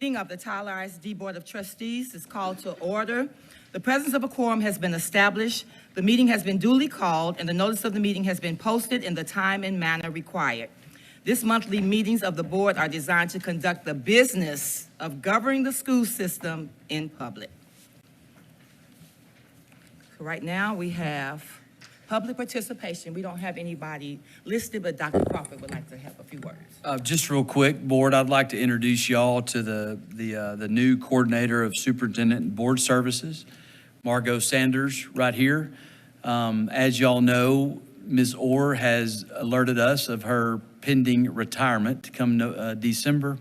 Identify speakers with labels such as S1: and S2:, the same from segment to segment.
S1: Meeting of the Tyler ISD Board of Trustees is called to order. The presence of a quorum has been established. The meeting has been duly called, and the notice of the meeting has been posted in the time and manner required. This monthly meetings of the board are designed to conduct the business of governing the school system in public. So right now we have public participation. We don't have anybody listed, but Dr. Crawford would like to have a few words.
S2: Just real quick, board, I'd like to introduce y'all to the new coordinator of superintendent and board services, Margot Sanders, right here. As y'all know, Ms. Orr has alerted us of her pending retirement come December.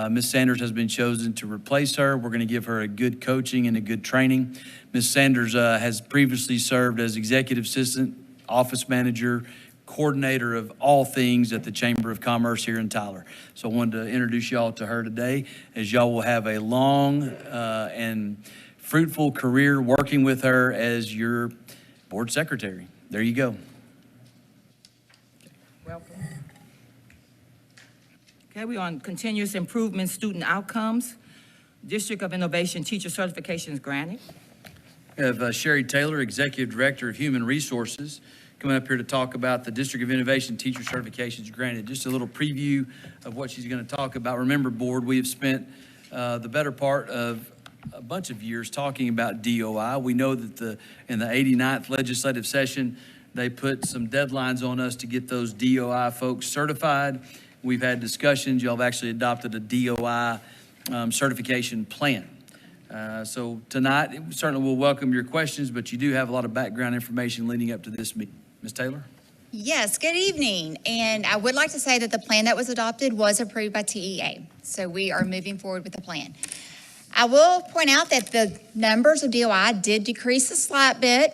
S2: Ms. Sanders has been chosen to replace her. We're going to give her a good coaching and a good training. Ms. Sanders has previously served as executive assistant, office manager, coordinator of all things at the Chamber of Commerce here in Tyler. So I wanted to introduce y'all to her today, as y'all will have a long and fruitful career working with her as your board secretary. There you go.
S1: Welcome. Okay, we're on continuous improvement student outcomes. District of Innovation teacher certifications granted.
S2: We have Sherry Taylor, Executive Director of Human Resources, coming up here to talk about the District of Innovation teacher certifications granted. Just a little preview of what she's going to talk about. Remember, board, we have spent the better part of a bunch of years talking about DOI. We know that in the 89th legislative session, they put some deadlines on us to get those DOI folks certified. We've had discussions. Y'all have actually adopted a DOI certification plan. So tonight, certainly we'll welcome your questions, but you do have a lot of background information leading up to this meeting. Ms. Taylor?
S3: Yes, good evening. And I would like to say that the plan that was adopted was approved by TEA. So we are moving forward with the plan. I will point out that the numbers of DOI did decrease a slight bit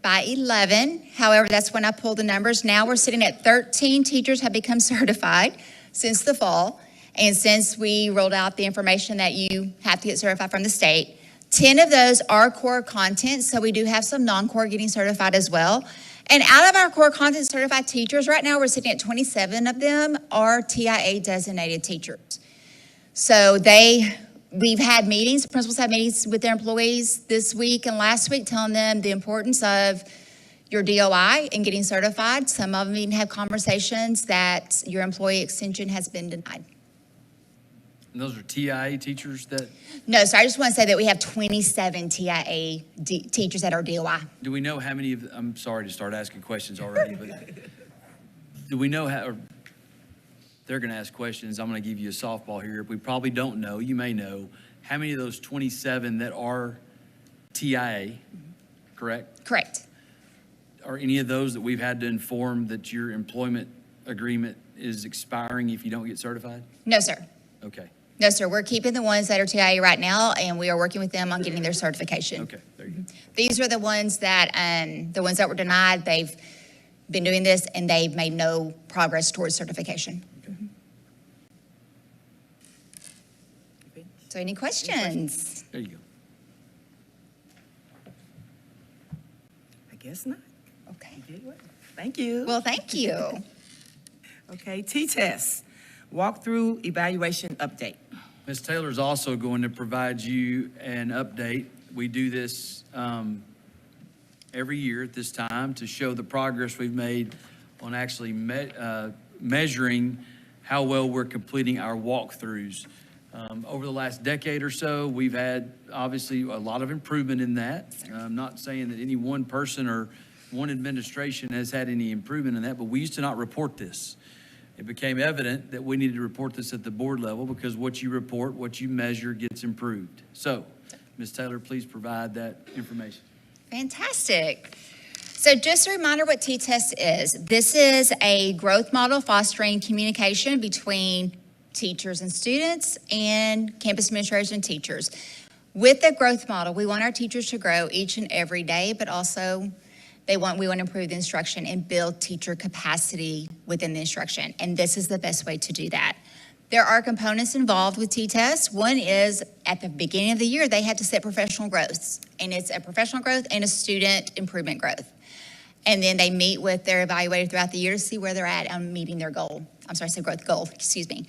S3: by 11. However, that's when I pulled the numbers. Now we're sitting at 13 teachers have become certified since the fall. And since we rolled out the information that you have to get certified from the state, 10 of those are core content. So we do have some non-core getting certified as well. And out of our core content certified teachers, right now we're sitting at 27 of them are TIA designated teachers. So we've had meetings, principals had meetings with their employees this week and last week telling them the importance of your DOI and getting certified. Some of them even have conversations that your employee extension has been denied.
S2: And those are TIA teachers that?
S3: No, so I just want to say that we have 27 TIA teachers that are DOI.
S2: Do we know how many of, I'm sorry to start asking questions already, but do we know how, or they're going to ask questions. I'm going to give you a softball here. We probably don't know, you may know, how many of those 27 that are TIA, correct?
S3: Correct.
S2: Are any of those that we've had to inform that your employment agreement is expiring if you don't get certified?
S3: No, sir.
S2: Okay.
S3: No, sir. We're keeping the ones that are TIA right now, and we are working with them on getting their certification.
S2: Okay, there you go.
S3: These are the ones that were denied. They've been doing this, and they've made no progress towards certification.
S2: Okay.
S3: So any questions?
S2: There you go.
S1: I guess not.
S3: Okay.
S1: You did well. Thank you.
S3: Well, thank you.
S1: Okay, T-TESS, walkthrough evaluation update.
S2: Ms. Taylor is also going to provide you an update. We do this every year at this time to show the progress we've made on actually measuring how well we're completing our walkthroughs. Over the last decade or so, we've had obviously a lot of improvement in that. I'm not saying that any one person or one administration has had any improvement in that, but we used to not report this. It became evident that we needed to report this at the board level because what you report, what you measure gets improved. So, Ms. Taylor, please provide that information.
S3: Fantastic. So just a reminder what T-TESS is. This is a growth model fostering communication between teachers and students and campus administrators and teachers. With the growth model, we want our teachers to grow each and every day, but also we want to improve the instruction and build teacher capacity within the instruction. And this is the best way to do that. There are components involved with T-TESS. One is at the beginning of the year, they have to set professional growths. And it's a professional growth and a student improvement growth. And then they meet with their evaluator throughout the year to see where they're at on meeting their goal. I'm sorry, I said growth goal, excuse me.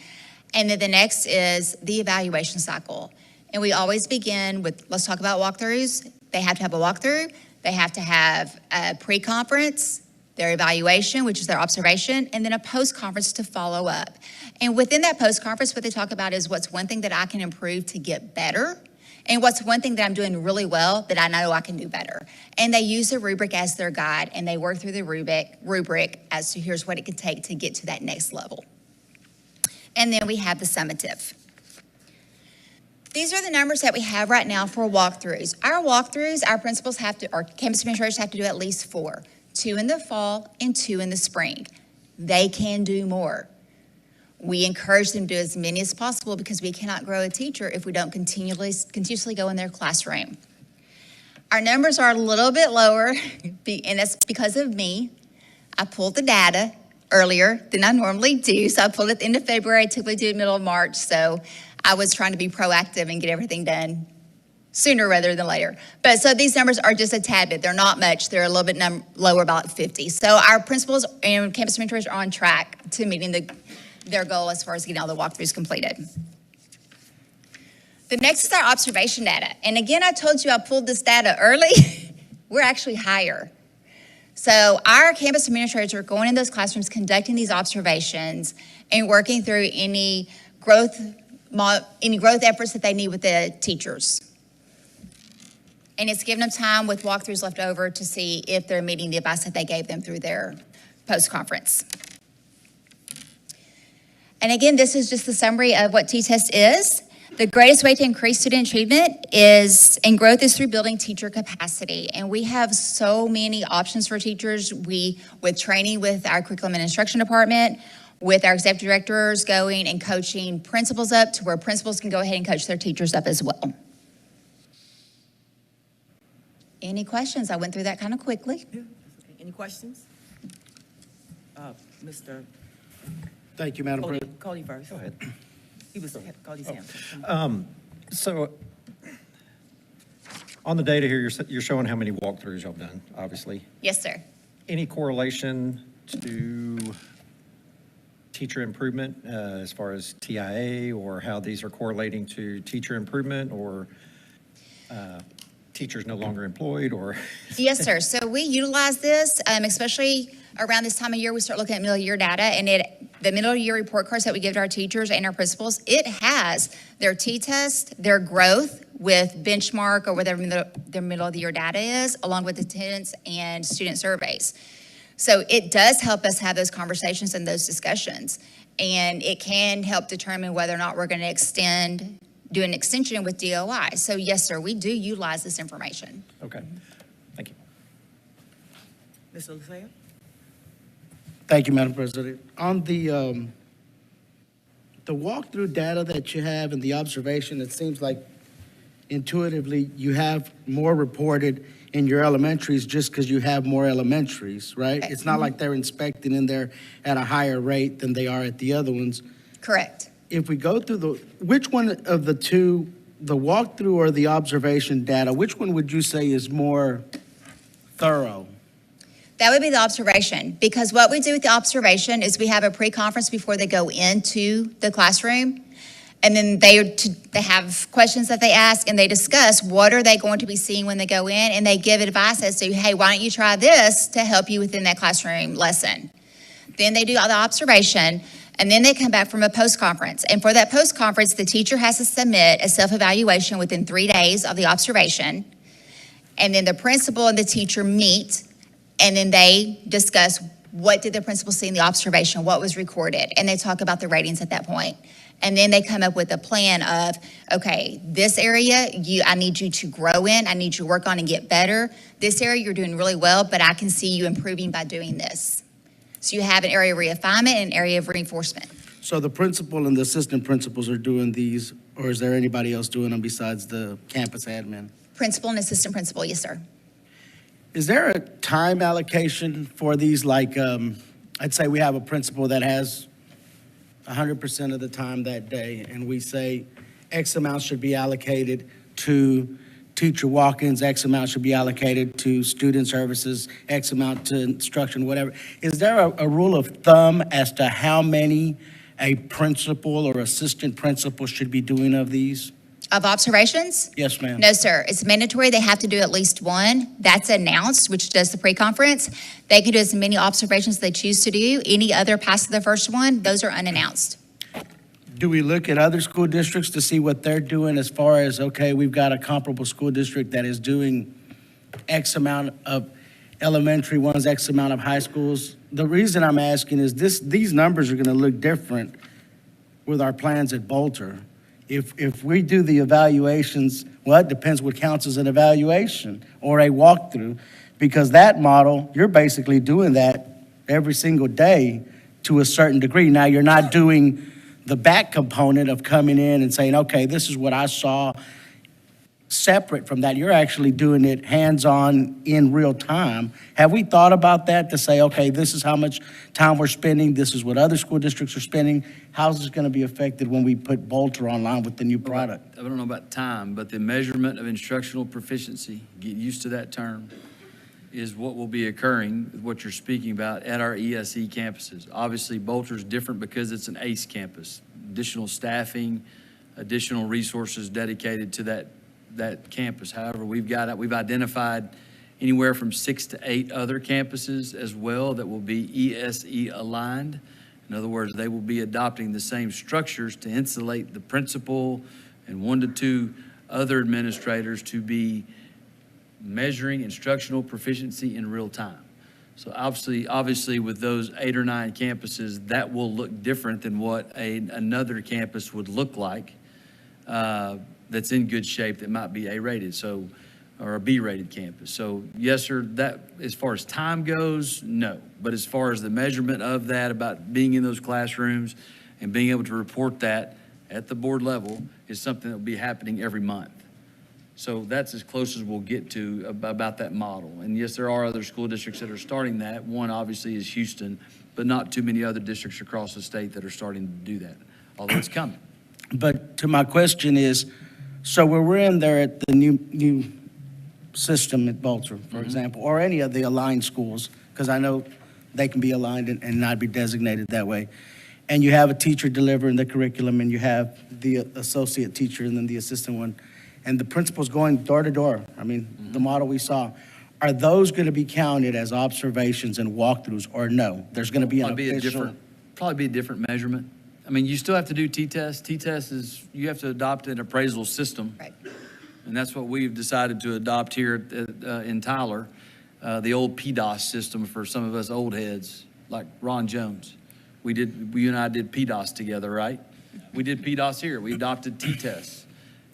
S3: And then the next is the evaluation cycle. And we always begin with, let's talk about walkthroughs. They have to have a walkthrough. They have to have a pre-conference, their evaluation, which is their observation, and then a post-conference to follow up. And within that post-conference, what they talk about is what's one thing that I can improve to get better, and what's one thing that I'm doing really well that I know I can do better. And they use the rubric as their guide, and they work through the rubric as to here's what it could take to get to that next level. And then we have the summative. These are the numbers that we have right now for walkthroughs. Our principals our campus administrators have to do at least 4, 2 in the fall and 2 in the spring. They can do more. We encourage them to do as many as possible because we cannot grow a teacher if we don't continuously go in their classroom. Our numbers are a little bit lower, and that's because of me. I pulled the data earlier than I normally do, so I pulled it at the end of February, I typically do it middle of March, so I was trying to be proactive and get everything done sooner rather than later. But so these numbers are just a tad bit. They're not much. They're a little bit lower, about 50. So our principals and campus administrators are on track to meeting their goal as far as getting all the walkthroughs completed. The next is our observation data. And again, I told you I pulled this data early. We're actually higher. So our campus administrators are going in those classrooms, conducting these observations and working through any growth efforts that they need with the teachers. And it's giving them time with walkthroughs left over to see if they're meeting the advice that they gave them through their post-conference. And again, this is just the summary of what T-TESS is. The greatest way to increase student achievement and growth is through building teacher capacity. And we have so many options for teachers. With training with our curriculum and instruction department, with our executive directors going and coaching principals up to where principals can go ahead and coach their teachers up as well. Any questions? I went through that kind of quickly.
S1: Yeah. Any questions? Mr.
S4: Thank you, Madam President.
S1: Cody first. Go ahead. He was Cody's hand.
S5: So on the data here, you're showing how many walkthroughs y'all done, obviously.
S3: Yes, sir.
S5: Any correlation to teacher improvement as far as TIA or how these are correlating to teacher improvement or teachers no longer employed or?
S3: Yes, sir. So we utilize this, especially around this time of year, we start looking at middle of year data, and the middle of year report cards that we give to our teachers and our principals, it has their T-TESS, their growth with benchmark or whatever their middle of the year data is, along with attendance and student surveys. So it does help us have those conversations and those discussions, and it can help determine whether or not we're going to do an extension with DOI. So yes, sir, we do utilize this information.
S5: Okay, thank you.
S1: Mr. LaFayette?
S4: Thank you, Madam President. On the walkthrough data that you have and the observation, it seems like intuitively you have more reported in your elementaries just because you have more elementaries, right? It's not like they're inspecting in there at a higher rate than they are at the other ones.
S3: Correct.
S4: If we go through which one of the two, the walkthrough or the observation data, which one would you say is more thorough?
S3: That would be the observation, because what we do with the observation is we have a pre-conference before they go into the classroom, and then they have questions that they ask, and they discuss what are they going to be seeing when they go in, and they give advice as to, hey, why don't you try this to help you within that classroom lesson. Then they do the observation, and then they come back from a post-conference. And for that post-conference, the teacher has to submit a self-evaluation within 3 days of the observation, and then the principal and the teacher meet, and then they discuss what did the principal see in the observation, what was recorded, and they talk about the ratings at that point. And then they come up with a plan of, okay, this area I need you to grow in, I need you to work on and get better. This area you're doing really well, but I can see you improving by doing this. So you have an area of refinement and an area of reinforcement.
S4: So the principal and the assistant principals are doing these, or is there anybody else doing them besides the campus admin?
S3: Principal and assistant principal, yes, sir.
S4: Is there a time allocation for these? Like, I'd say we have a principal that has 100% of the time that day, and we say X amount should be allocated to teacher walk-ins, X amount should be allocated to student services, X amount to instruction, whatever. Is there a rule of thumb as to how many a principal or assistant principal should be doing of these?
S3: Of observations?
S4: Yes, ma'am.
S3: No, sir. It's mandatory. They have to do at least one. That's announced, which does the pre-conference. They can do as many observations as they choose to do. Any other past the first one, those are unannounced.
S4: Do we look at other school districts to see what they're doing as far as, okay, we've got a comparable school district that is doing X amount of elementary ones, X amount of high schools? The reason I'm asking is these numbers are gonna look different with our plans at Bolter. If we do the evaluations, well, it depends what counts as an evaluation or a walkthrough, because that model, you're basically doing that every single day to a certain degree. Now, you're not doing the back component of coming in and saying, okay, this is what I saw. Separate from that, you're actually doing it hands-on in real time. Have we thought about that to say, okay, this is how much time we're spending, this is what other school districts are spending? How's this gonna be affected when we put Bolter online with the new product?
S2: I don't know about time, but the measurement of instructional proficiency, get used to that term, is what will be occurring, what you're speaking about at our ESE campuses. Obviously, Bolter's different because it's an ACE campus. Additional staffing, additional resources dedicated to that campus. However, we've identified anywhere from 6 to 8 other campuses as well that will be ESE aligned. In other words, they will be adopting the same structures to insulate the principal and 1 to 2 other administrators to be measuring instructional proficiency in real time. So obviously with those 8 or 9 campuses, that will look different than what another campus would look like. That's in good shape that might be A-rated, so, or a B-rated campus. So yes, sir, that, as far as time goes, no. But as far as the measurement of that, about being in those classrooms and being able to report that at the board level is something that will be happening every month. So that's as close as we'll get to about that model. And yes, there are other school districts that are starting that. One obviously is Houston, but not too many other districts across the state that are starting to do that, although it's coming.
S4: But to my question is, so where we're in there at the new system at Bolter, for example, or any of the aligned schools, because I know they can be aligned and not be designated that way, and you have a teacher delivering the curriculum, and you have the associate teacher and then the assistant one, and the principal's going door to door. I mean, the model we saw. Are those going to be counted as observations and walkthroughs, or no? There's going to be an official...
S2: Probably be a different measurement. I mean, you still have to do T-TESS. T-TESS is, you have to adopt an appraisal system.
S3: Right.
S2: And that's what we've decided to adopt here in Tyler, the old PDOS system for some of us old heads, like Ron Jones. You and I did PDOS together, right? We did PDOS here. We adopted T-TESS.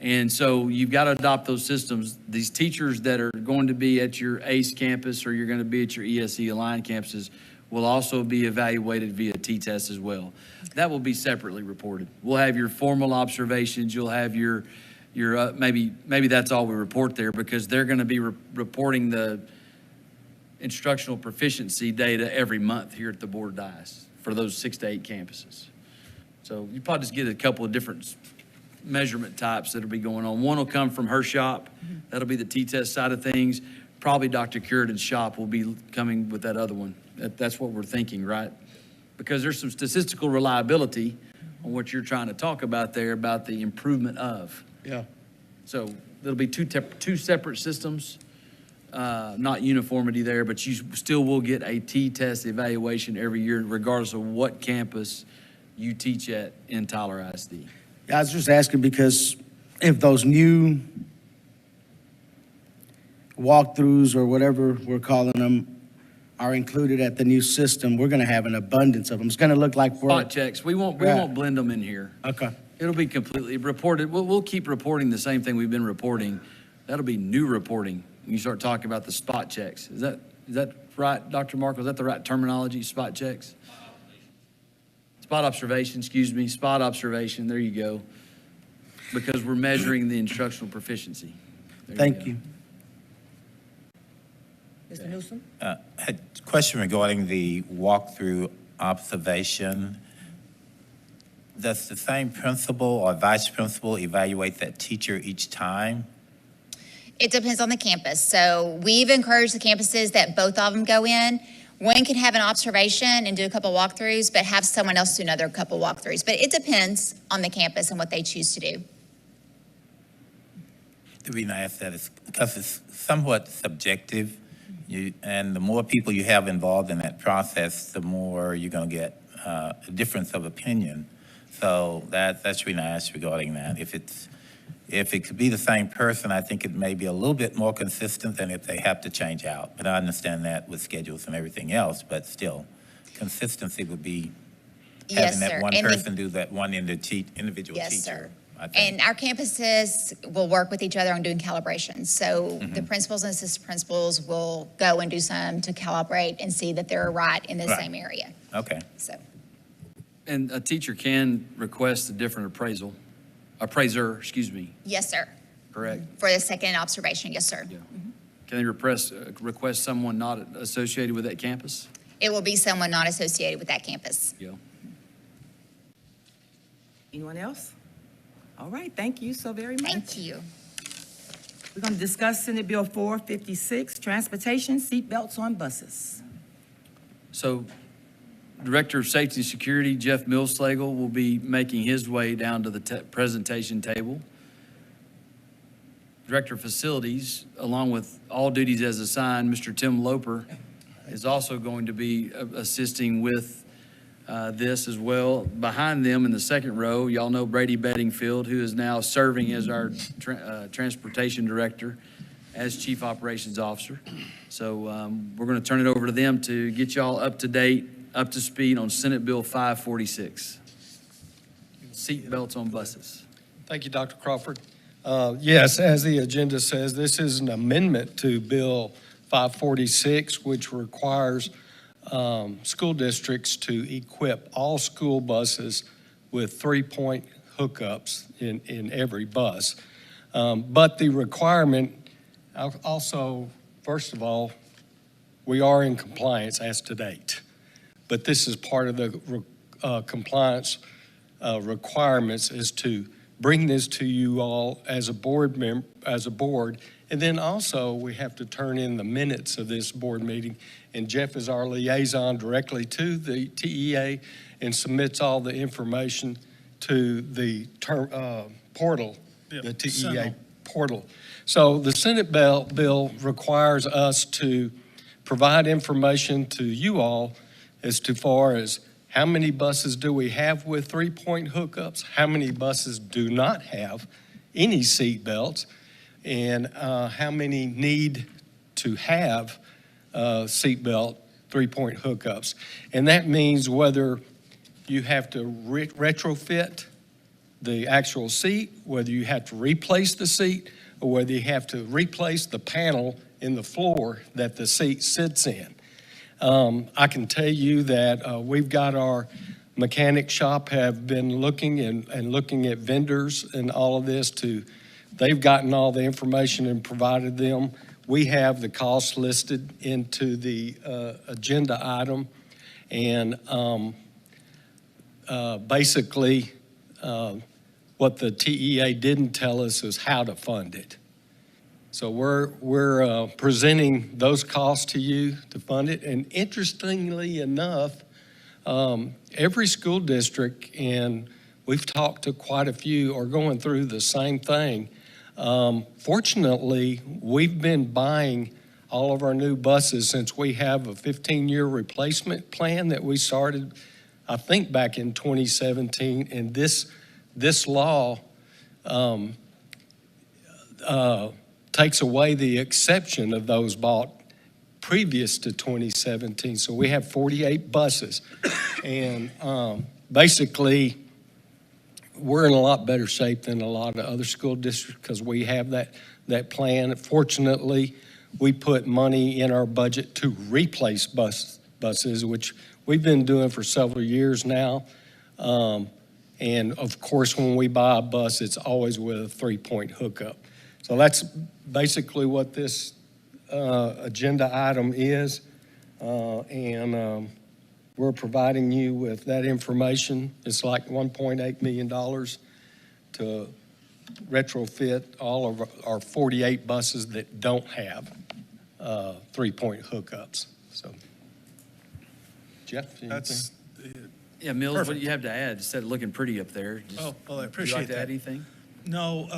S2: And so you've got to adopt those systems. These teachers that are going to be at your ACE campus or you're going to be at your ESE aligned campuses will also be evaluated via T-TESS as well. That will be separately reported. We'll have your formal observations. You'll have your maybe that's all we report there, because they're going to be reporting the instructional proficiency data every month here at the board dais for those 6 to 8 campuses. So you probably just get a couple of different measurement types that'll be going on. One will come from her shop. That'll be the T-TESS side of things. Probably Dr. Curidan's shop will be coming with that other one. That's what we're thinking, right? Because there's some statistical reliability on what you're trying to talk about there, about the improvement of.
S4: Yeah.
S2: So there'll be two separate systems, not uniformity there, but you still will get a T-TESS evaluation every year, regardless of what campus you teach at in Tyler ISD.
S4: I was just asking because if those new walkthroughs or whatever we're calling them are included at the new system, we're going to have an abundance of them. It's going to look like
S2: Spot checks. We won't blend them in here.
S4: Okay.
S2: It'll be completely reported. We'll keep reporting the same thing we've been reporting. That'll be new reporting when you start talking about the spot checks. Is that right, Dr. Markle? Is that the right terminology, spot checks? Spot observation, excuse me, spot observation. There you go. Because we're measuring the instructional proficiency.
S4: Thank you.
S1: Mr. Newsom?
S6: A question regarding the walkthrough observation. Does the same principal or vice principal evaluate that teacher each time?
S3: It depends on the campus. So we've encouraged the campuses that both of them go in. One can have an observation and do a couple walkthroughs, but have someone else do another couple walkthroughs. But it depends on the campus and what they choose to do.
S6: The reason I ask that is because it's somewhat subjective, and the more people you have involved in that process, the more you're going to get a difference of opinion. So that's the reason I asked regarding that. If it could be the same person, I think it may be a little bit more consistent than if they have to change out. But I understand that with schedules and everything else, but still, consistency would be
S3: Yes,
S6: having that
S3: sir.
S6: one
S3: And
S6: person do that one individual
S3: Yes,
S6: teacher.
S3: sir.
S6: I think.
S3: And our campuses will work with each other on doing calibrations. So the principals and assistant principals will go and do some to calibrate and see that they're right in the
S6: Right.
S3: same area.
S6: Okay.
S3: So,
S2: And a teacher can request a different appraiser,
S3: yes, sir.
S2: correct?
S3: For the second observation, yes, sir.
S2: Yeah. Can they request someone not associated with that campus?
S3: It will be someone not associated with that campus.
S2: Yeah.
S1: Anyone else? All right, thank you so very much.
S3: Thank you.
S1: We're going to discuss Senate Bill 456, transportation seatbelts on buses.
S2: So Director of Safety and Security, Jeff Millslagel, will be making his way down to the presentation table. Director of Facilities, along with all duties as assigned, Mr. Tim Loper, is also going to be assisting with this as well. Behind them in the second row, y'all know Brady Bedingfield, who is now serving as our Transportation Director as Chief Operations Officer. So we're going to turn it over to them to get y'all up to date, up to speed on Senate Bill 546. Seat belts on buses.
S7: Thank you, Dr. Crawford. Yes, as the agenda says, this is an amendment to Bill 546, which requires school districts to equip all school buses with 3-point hookups in every bus. But the requirement also, first of all, we are in compliance as to date. But this is part of the compliance requirements is to bring this to you all as a board and then also we have to turn in the minutes of this board meeting. And Jeff is our liaison directly to the TEA and submits all the information to the portal, the TEA portal. So the Senate bill requires us to provide information to you all as to far as how many buses do we have with 3-point hookups, how many buses do not have any seat belts, and how many need to have seatbelt 3-point hookups. And that means whether you have to retrofit the actual seat, whether you have to replace the seat, or whether you have to replace the panel in the floor that the seat sits in. I can tell you that we've got our mechanic shop have been looking and looking at vendors and all of this they've gotten all the information and provided them. We have the costs listed into the agenda item. And basically, what the TEA didn't tell us is how to fund it. So we're presenting those costs to you to fund it. And interestingly enough, every school district, and we've talked to quite a few, are going through the same thing. Fortunately, we've been buying all of our new buses since we have a 15-year replacement plan that we started, I think, back in 2017. And this law takes away the exception of those bought previous to 2017. So we have 48 buses. And basically, we're in a lot better shape than a lot of other school districts because we have that plan. Fortunately, we put money in our budget to replace buses, which we've been doing for several years now. And of course, when we buy a bus, it's always with a 3-point hookup. So that's basically what this agenda item is. We're providing you with that information. It's like $1.8 million to retrofit all of our 48 buses that don't have 3-point hookups. So, Jeff, anything?
S8: That's,
S2: Yeah, Mills, what do
S8: Perfect.
S2: you have to add? Instead of looking pretty up there. Just-
S8: oh, well, I
S2: Would you
S8: appreciate
S2: like to add
S8: that.
S2: anything?
S8: No,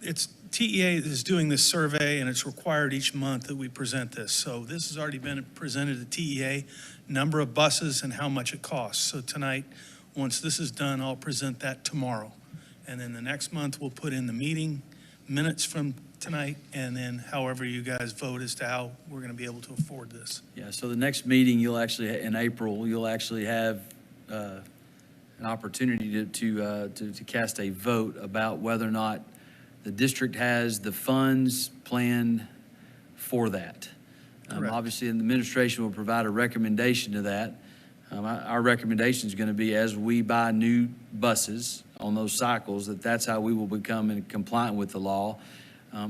S8: it's, TEA is doing this survey, and it's required each month that we present this. So this has already been presented to TEA, number of buses and how much it costs. So tonight, once this is done, I'll present that tomorrow. And then the next month, we'll put in the meeting minutes from tonight, and then however you guys vote as to how we're going to be able to afford this.
S2: Yeah, so the next meeting, you'll actually, in April, you'll actually have an opportunity to cast a vote about whether or not the district has the funds planned for that.
S8: Correct.
S2: Obviously, the administration will provide a recommendation to that. Our recommendation is going to be, as we buy new buses on those cycles, that's how we will become compliant with the law,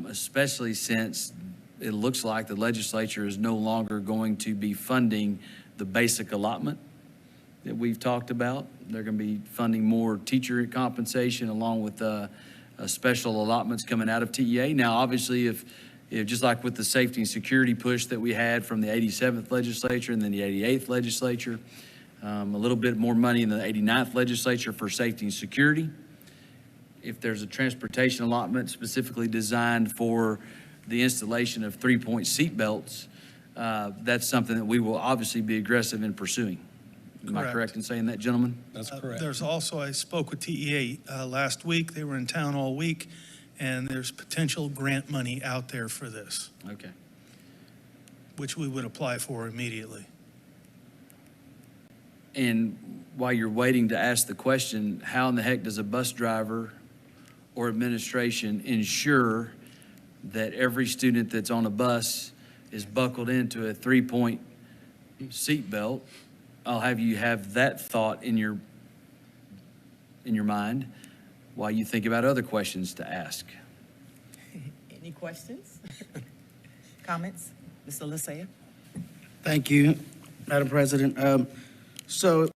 S2: especially since it looks like the legislature is no longer going to be funding the basic allotment that we've talked about. They're going to be funding more teacher compensation along with special allotments coming out of TEA. Now, obviously, if just like with the safety and security push that we had from the 87th legislature and then the 88th legislature, a little bit more money in the 89th legislature for safety and security. If there's a transportation allotment specifically designed for the installation of 3-point seat belts, that's something that we will obviously be aggressive in pursuing. Am I
S8: Correct.
S2: correct in saying that, gentlemen?
S7: That's correct.
S8: There's also, I spoke with TEA last week. They were in town all week, and there's potential grant money out there for this,
S2: Okay.
S8: which we would apply for immediately.
S2: And while you're waiting to ask the question, how in the heck does a bus driver or administration ensure that every student that's on a bus is buckled into a 3-point seat belt? I'll have you have that thought in your mind while you think about other questions to ask.
S1: Any questions? Comments? Mr. Lysia?
S4: Thank you, Madam President. So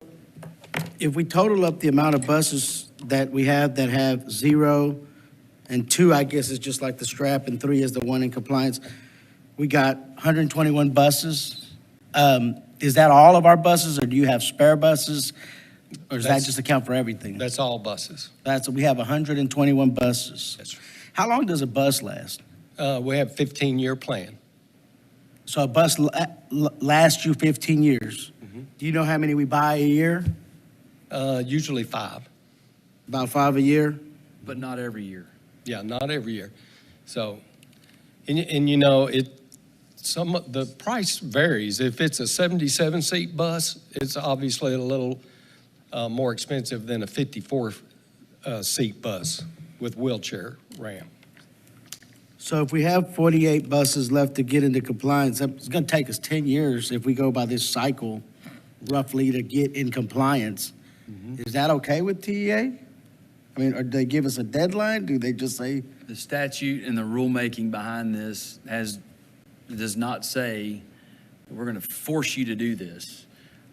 S4: if we total up the amount of buses that we have that have 0 and 2, I guess is just like the strap, and 3 is the one in compliance, we got 121 buses. Is that all of our buses, or do you have spare buses? Or does that
S7: That's-
S4: just account for everything?
S7: That's all buses.
S4: We have 121 buses.
S7: That's right.
S4: How long does a bus last?
S7: We have 15-year plan.
S4: So a bus lasts you 15 years. Do you know how many we buy a year?
S7: Usually 5.
S4: About 5 a year?
S2: But not every year.
S7: Yeah, not every year. So, and you know, the price varies. If it's a 77-seat bus, it's obviously a little more expensive than a 54-seat bus with wheelchair ramp.
S4: So if we have 48 buses left to get into compliance, it's going to take us 10 years if we go by this cycle roughly to get in compliance. Is that okay with TEA? I mean, or do they give us a deadline? Do they just say,
S2: The statute and the rulemaking behind this does not say we're going to force you to do this.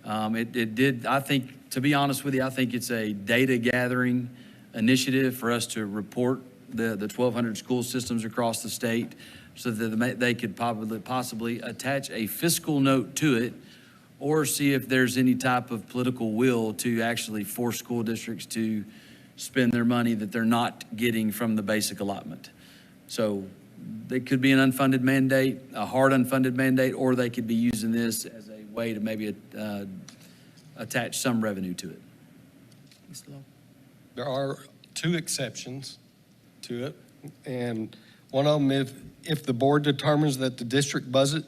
S2: It did, I think, to be honest with you, I think it's a data gathering initiative for us to report the 1,200 school systems across the state so that they could possibly attach a fiscal note to it or see if there's any type of political will to actually force school districts to spend their money that they're not getting from the basic allotment. So they could be an unfunded mandate, a hard unfunded mandate, or they could be using this as a way to maybe attach some revenue to it.
S1: Mr. Lowe?
S7: There are 2 exceptions to it, and one of them, if the board determines that the district budget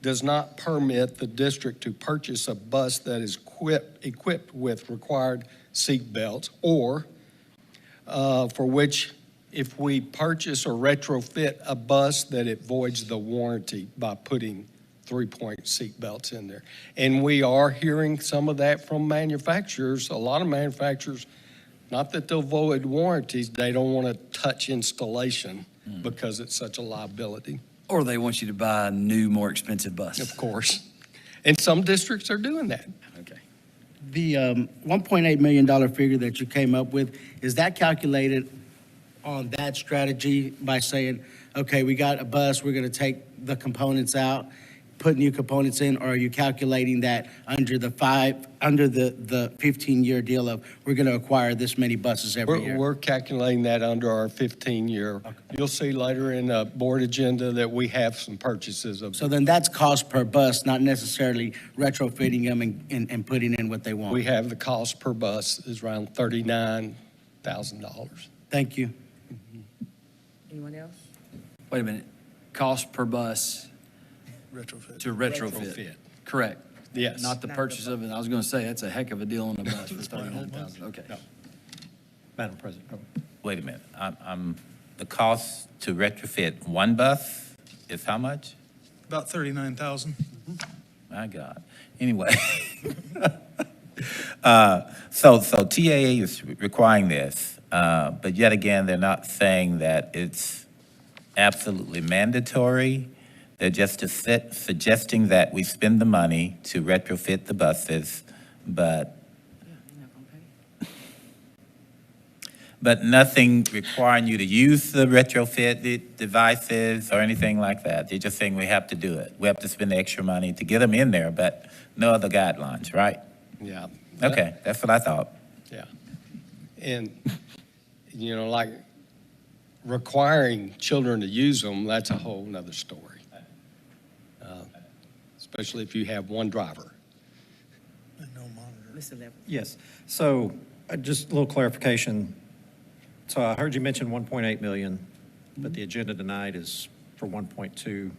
S7: does not permit the district to purchase a bus that is equipped with required seat belts, or for which if we purchase or retrofit a bus that it voids the warranty by putting 3-point seat belts in there. And we are hearing some of that from manufacturers. A lot of manufacturers, not that they'll void warranties, they don't want to touch installation because it's such a liability.
S2: Or they want you to buy a new, more expensive bus.
S7: Of course. And some districts are doing that.
S2: Okay.
S4: the $1.8 million figure that you came up with, is that calculated on that strategy by saying, okay, we got a bus, we're going to take the components out, put new components in, or are you calculating that under the 15-year deal of, we're going to acquire this many buses every year?
S7: We're calculating that under our 15-year. You'll see later in the board agenda that we have some purchases of.
S4: So then that's cost per bus, not necessarily retrofitting them and putting in what they want.
S7: We have the cost per bus is around $39,000.
S4: Thank you.
S1: Anyone else?
S2: Wait a minute. Cost per bus
S8: Retrofit.
S2: to retrofit.
S7: Retrofit.
S2: Correct.
S7: Yes.
S2: Not the purchase of it. I was going to say, that's a heck of a deal on a bus for 39,000. Okay.
S5: Madam President.
S6: Wait a minute, the cost to retrofit one bus is how much?
S8: About 39,000.
S6: My God. Anyway. So TAA is requiring this, but yet again, they're not saying that it's absolutely mandatory. They're just suggesting that we spend the money to retrofit the buses, but nothing requiring you to use the retrofit devices or anything like that. They're just saying we have to do it. We have to spend the extra money to get them in there, but no other guidelines, right?
S7: Yeah.
S6: Okay, that's what I thought.
S7: Yeah. And, like requiring children to use them, that's a whole nother story. Especially if you have one driver.
S8: And no monitor.
S1: Mr. Lever.
S5: Yes. So just a little clarification. So I heard you mention 1.8 million, but the agenda tonight is for 1.2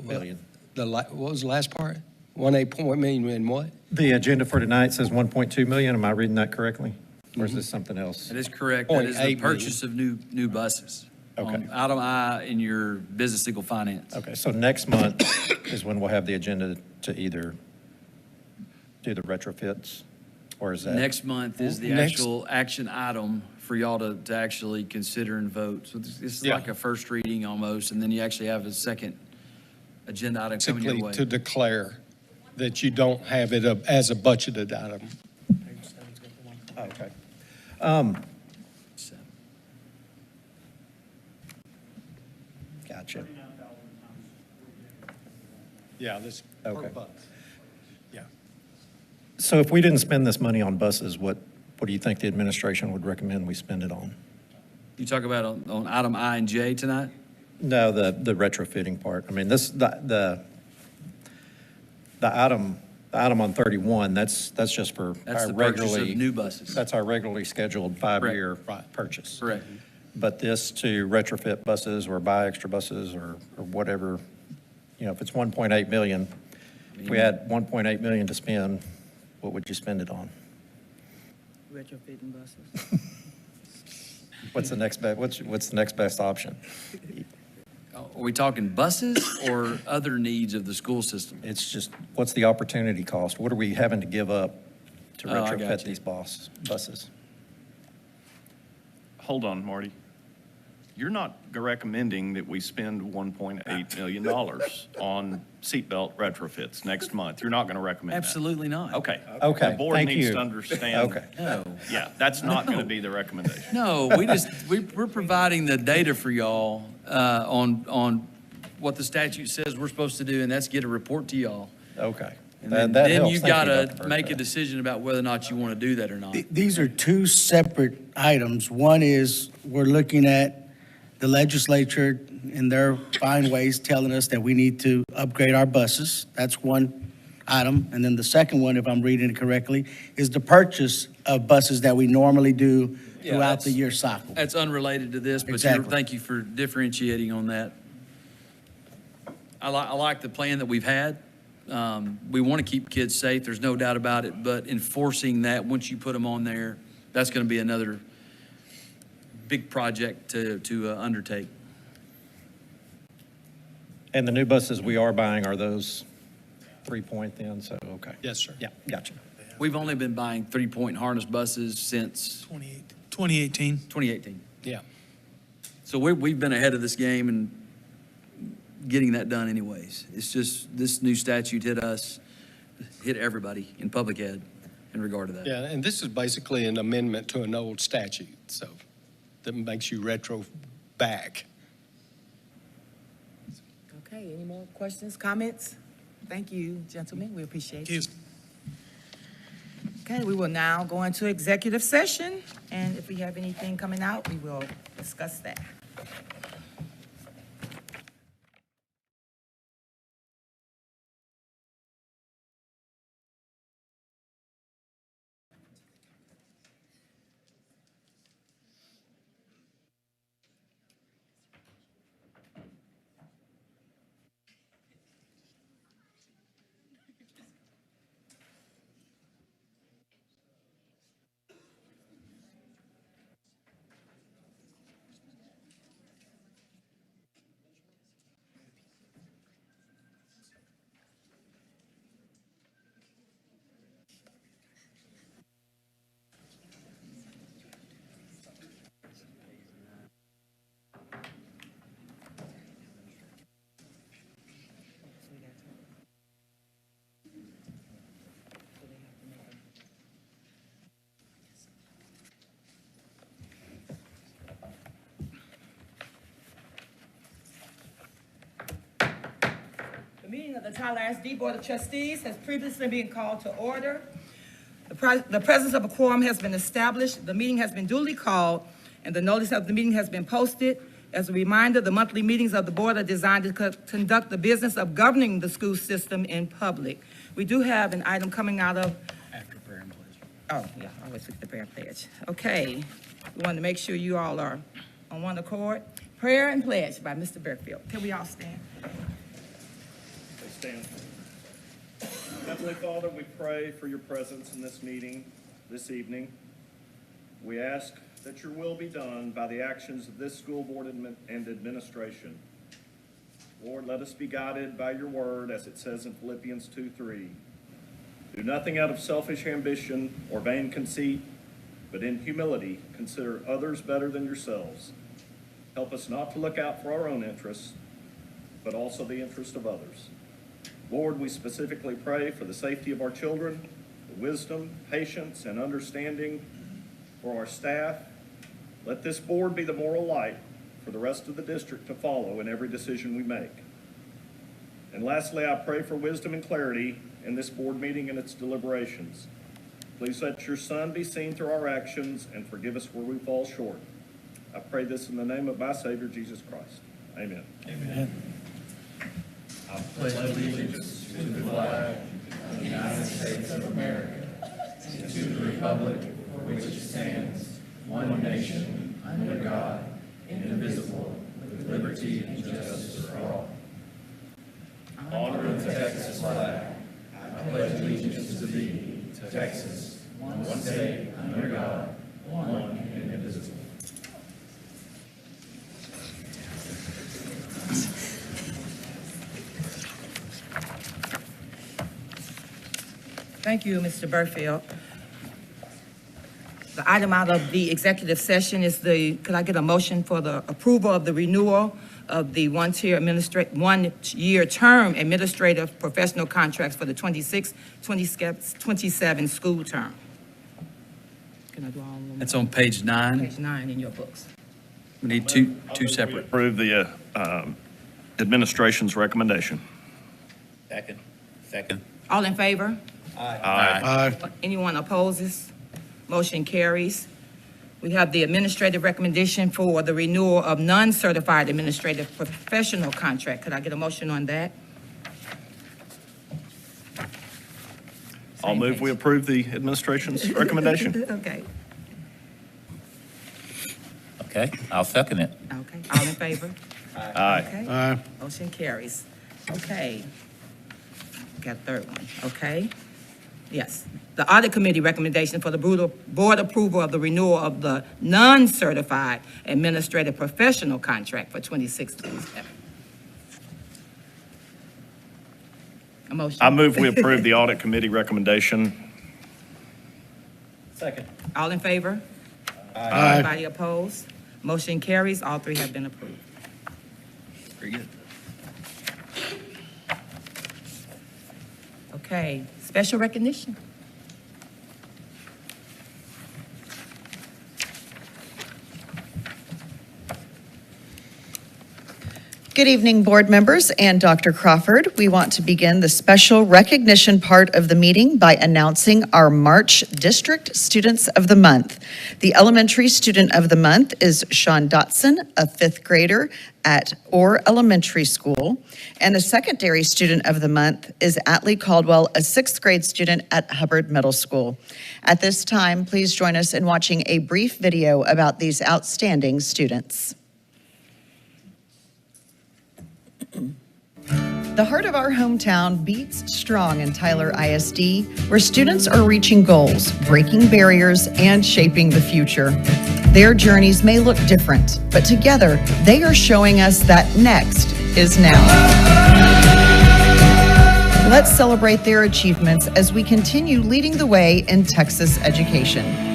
S5: million.
S7: What was the last part? 1.8 million and what?
S5: The agenda for tonight says 1.2 million. Am I reading that correctly? Or is this something else?
S2: That is correct. That is the
S7: 0.8 million.
S2: purchase of new buses.
S5: Okay.
S2: Item I in your business legal finance.
S5: Okay, so next month is when we'll have the agenda to either do the retrofits, or is that?
S2: Next month is the
S7: Next-
S2: actual action item for y'all to actually consider and vote. So this is
S7: Yeah.
S2: like a first reading almost, and then you actually have a second agenda item coming your
S7: Basically
S2: way.
S7: to declare that you don't have it as a budgeted item.
S5: Okay. Gotcha.
S7: Yeah, this
S5: Okay.
S7: bus. Yeah.
S5: So if we didn't spend this money on buses, what do you think the administration would recommend we spend it on?
S2: You talk about on item I and J tonight?
S5: No, the retrofitting part. I mean, the item on 31, that's just for
S2: That's
S5: our
S2: the purchase of
S5: regularly.
S2: new buses.
S5: That's our regularly scheduled 5-year purchase.
S2: Correct.
S5: But this to retrofit buses or buy extra buses or whatever, if it's 1.8 million, if we had 1.8 million to spend, what would you spend it on?
S1: Retrofitting buses.
S5: What's the next best, what's the next best option?
S2: Are we talking buses or other needs of the school system?
S5: It's just, what's the opportunity cost? What are we having to give up to
S2: Oh, I got
S5: retrofit
S2: you.
S5: these buses?
S9: Hold on, Marty. You're not recommending that we spend $1.8 million on seatbelt retrofits next month. You're not going to recommend that?
S2: Absolutely not.
S9: Okay.
S5: Okay,
S9: The board
S5: thank
S9: needs
S5: you.
S9: to understand.
S5: Okay.
S2: No.
S9: Yeah, that's not going to be the recommendation.
S2: No, we're providing the data for y'all on what the statute says we're supposed to do, and that's get a report to y'all.
S5: Okay.
S2: And
S5: That
S2: then
S5: helps.
S2: you
S5: Thank
S2: gotta
S5: Dr.
S2: make a
S5: Burke.
S2: decision about whether or not you want to do that or not.
S4: These are two separate items. One is, we're looking at the legislature in their fine ways telling us that we need to upgrade our buses. That's one item. And then the second one, if I'm reading it correctly, is the purchase of buses that we normally do
S2: Yeah,
S4: throughout the
S2: that's-
S4: year cycle.
S2: That's unrelated to this, but
S4: Exactly.
S2: thank you for differentiating on that. I like the plan that we've had. We want to keep kids safe, there's no doubt about it, but enforcing that, once you put them on there, that's going to be another big project to undertake.
S5: And the new buses we are buying, are those 3-point then? So, okay.
S7: Yes, sir.
S5: Yeah, gotcha.
S2: We've only been buying 3-point harness buses since
S8: 2018.
S2: 2018.
S7: Yeah.
S2: So we've been ahead of this game and getting that done anyways. It's just this new statute hit everybody in public ed in regard to that.
S7: Yeah, and this is basically an amendment to an old statute, so that makes you retro back.
S1: Okay, any more questions, comments? Thank you, gentlemen, we appreciate it. Okay, we will now go into executive session, and if we have anything coming out, we will discuss that. The meeting of the Tyler ISD Board of Trustees has previously been called to order. The presence of a quorum has been established, the meeting has been duly called, and the notice of the meeting has been posted. As a reminder, the monthly meetings of the board are designed to conduct the business of governing the school system in public. We do have an item coming out of.
S4: After prayer and pledge.
S1: Oh, yeah, I always forget the prayer and pledge. Okay, we want to make sure you all are on one accord. Prayer and pledge by Mr. Berkfield. Can we all stand?
S9: Stand. Heavenly Father, we pray for your presence in this meeting this evening. We ask that your will be done by the actions of this school board and administration. Lord, let us be guided by your word as it says in Philippians 2:3. Do nothing out of selfish ambition or vain conceit, but in humility consider others better than yourselves. Help us not to look out for our own interests, but also the interest of others. Lord, we specifically pray for the safety of our children, the wisdom, patience, and understanding for our staff. Let this board be the moral light for the rest of the district to follow in every decision we make. And lastly, I pray for wisdom and clarity in this board meeting and its deliberations. Please let your Son be seen through our actions and forgive us where we fall short. I pray this in the name of my Savior, Jesus Christ. Amen.
S2: Amen.
S10: I pledge allegiance to the flag of the United States of America and to the republic for which it stands, one nation, under God, indivisible, with liberty and justice for all. Honor the Texas flag. I pledge allegiance to thee, Texas, one state, under God, one and indivisible.
S1: Thank you, Mr. Burfield. The item out of the executive session is could I get a motion for the approval of the renewal of the one-year term administrative professional contracts for the 26-27 school term? Can I do all of them?
S2: That's on page 9.
S1: Page 9 in your books.
S2: We need two separate.
S9: Approve the administration's recommendation.
S6: Second.
S1: All in favor?
S9: Aye.
S1: Anyone opposes? Motion carries. We have the administrative recommendation for the renewal of non-certified administrative professional contract. Could I get a motion on that?
S9: I'll move we approve the administration's recommendation.
S1: Okay,
S6: Okay, I'll second it.
S1: okay. All in favor?
S9: Aye.
S1: Okay. Motion carries. Okay. Got a third one, okay? Yes. The audit committee recommendation for the board approval of the renewal of the non-certified administrative professional contract for 26-27. A motion.
S9: I move we approve the audit committee recommendation.
S5: Second.
S1: All in favor?
S4: Aye.
S1: Anybody opposed? Motion carries. All three have been approved.
S2: Very good.
S1: Okay, special recognition.
S11: Good evening, board members and Dr. Crawford. We want to begin the special recognition part of the meeting by announcing our March District Students of the Month. The elementary student of the month is Sean Dotson, a fifth grader at Orr Elementary School, and the secondary student of the month is Atlee Caldwell, a sixth grade student at Hubbard Middle School. At this time, please join us in watching a brief video about these outstanding students. The heart of our hometown beats strong in Tyler ISD, where students are reaching goals, breaking barriers, and shaping the future. Their journeys may look different, but together they are showing us that next is now. Let's celebrate their achievements as we continue leading the way in Texas education.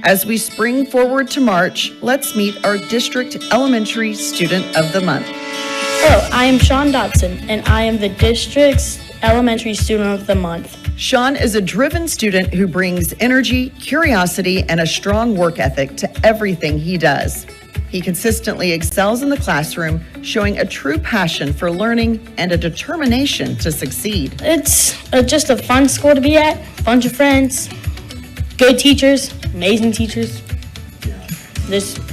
S11: As we spring forward to March, let's meet our District Elementary Student of the Month.
S12: Hello, I am Sean Dotson, and I am the District's Elementary Student of the Month.
S11: Sean is a driven student who brings energy, curiosity, and a strong work ethic to everything he does. He consistently excels in the classroom, showing a true passion for learning and a determination to succeed.
S12: It's just a fun school to be at, bunch of friends, good teachers, amazing teachers.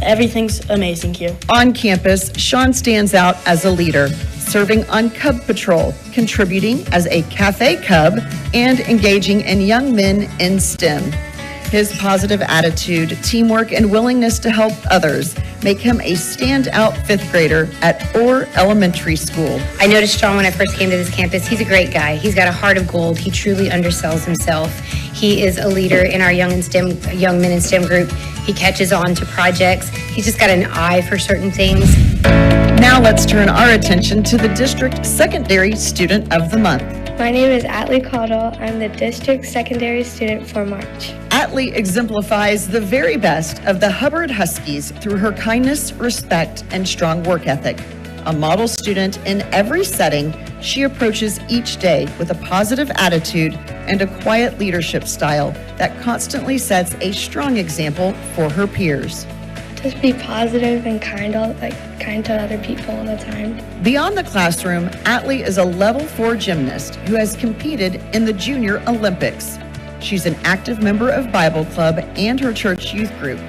S12: Everything's amazing here.
S11: On campus, Sean stands out as a leader, serving on Cub Patrol, contributing as a Cafe Cub, and engaging in young men in STEM. His positive attitude, teamwork, and willingness to help others make him a standout fifth grader at Orr Elementary School.
S13: I noticed Sean when I first came to this campus. He's a great guy. He's got a heart of gold. He truly undersells himself. He is a leader in our young men in STEM group. He catches on to projects. He's just got an eye for certain things.
S11: Now let's turn our attention to the District Secondary Student of the Month.
S14: My name is Atlee Caldwell. I'm the District Secondary Student for March.
S11: Atlee exemplifies the very best of the Hubbard Huskies through her kindness, respect, and strong work ethic. A model student in every setting, she approaches each day with a positive attitude and a quiet leadership style that constantly sets a strong example for her peers.
S14: Just be positive and kind to other people all the time.
S11: Beyond the classroom, Atlee is a level 4 gymnast who has competed in the Junior Olympics. She's an active member of Bible Club and her church youth group.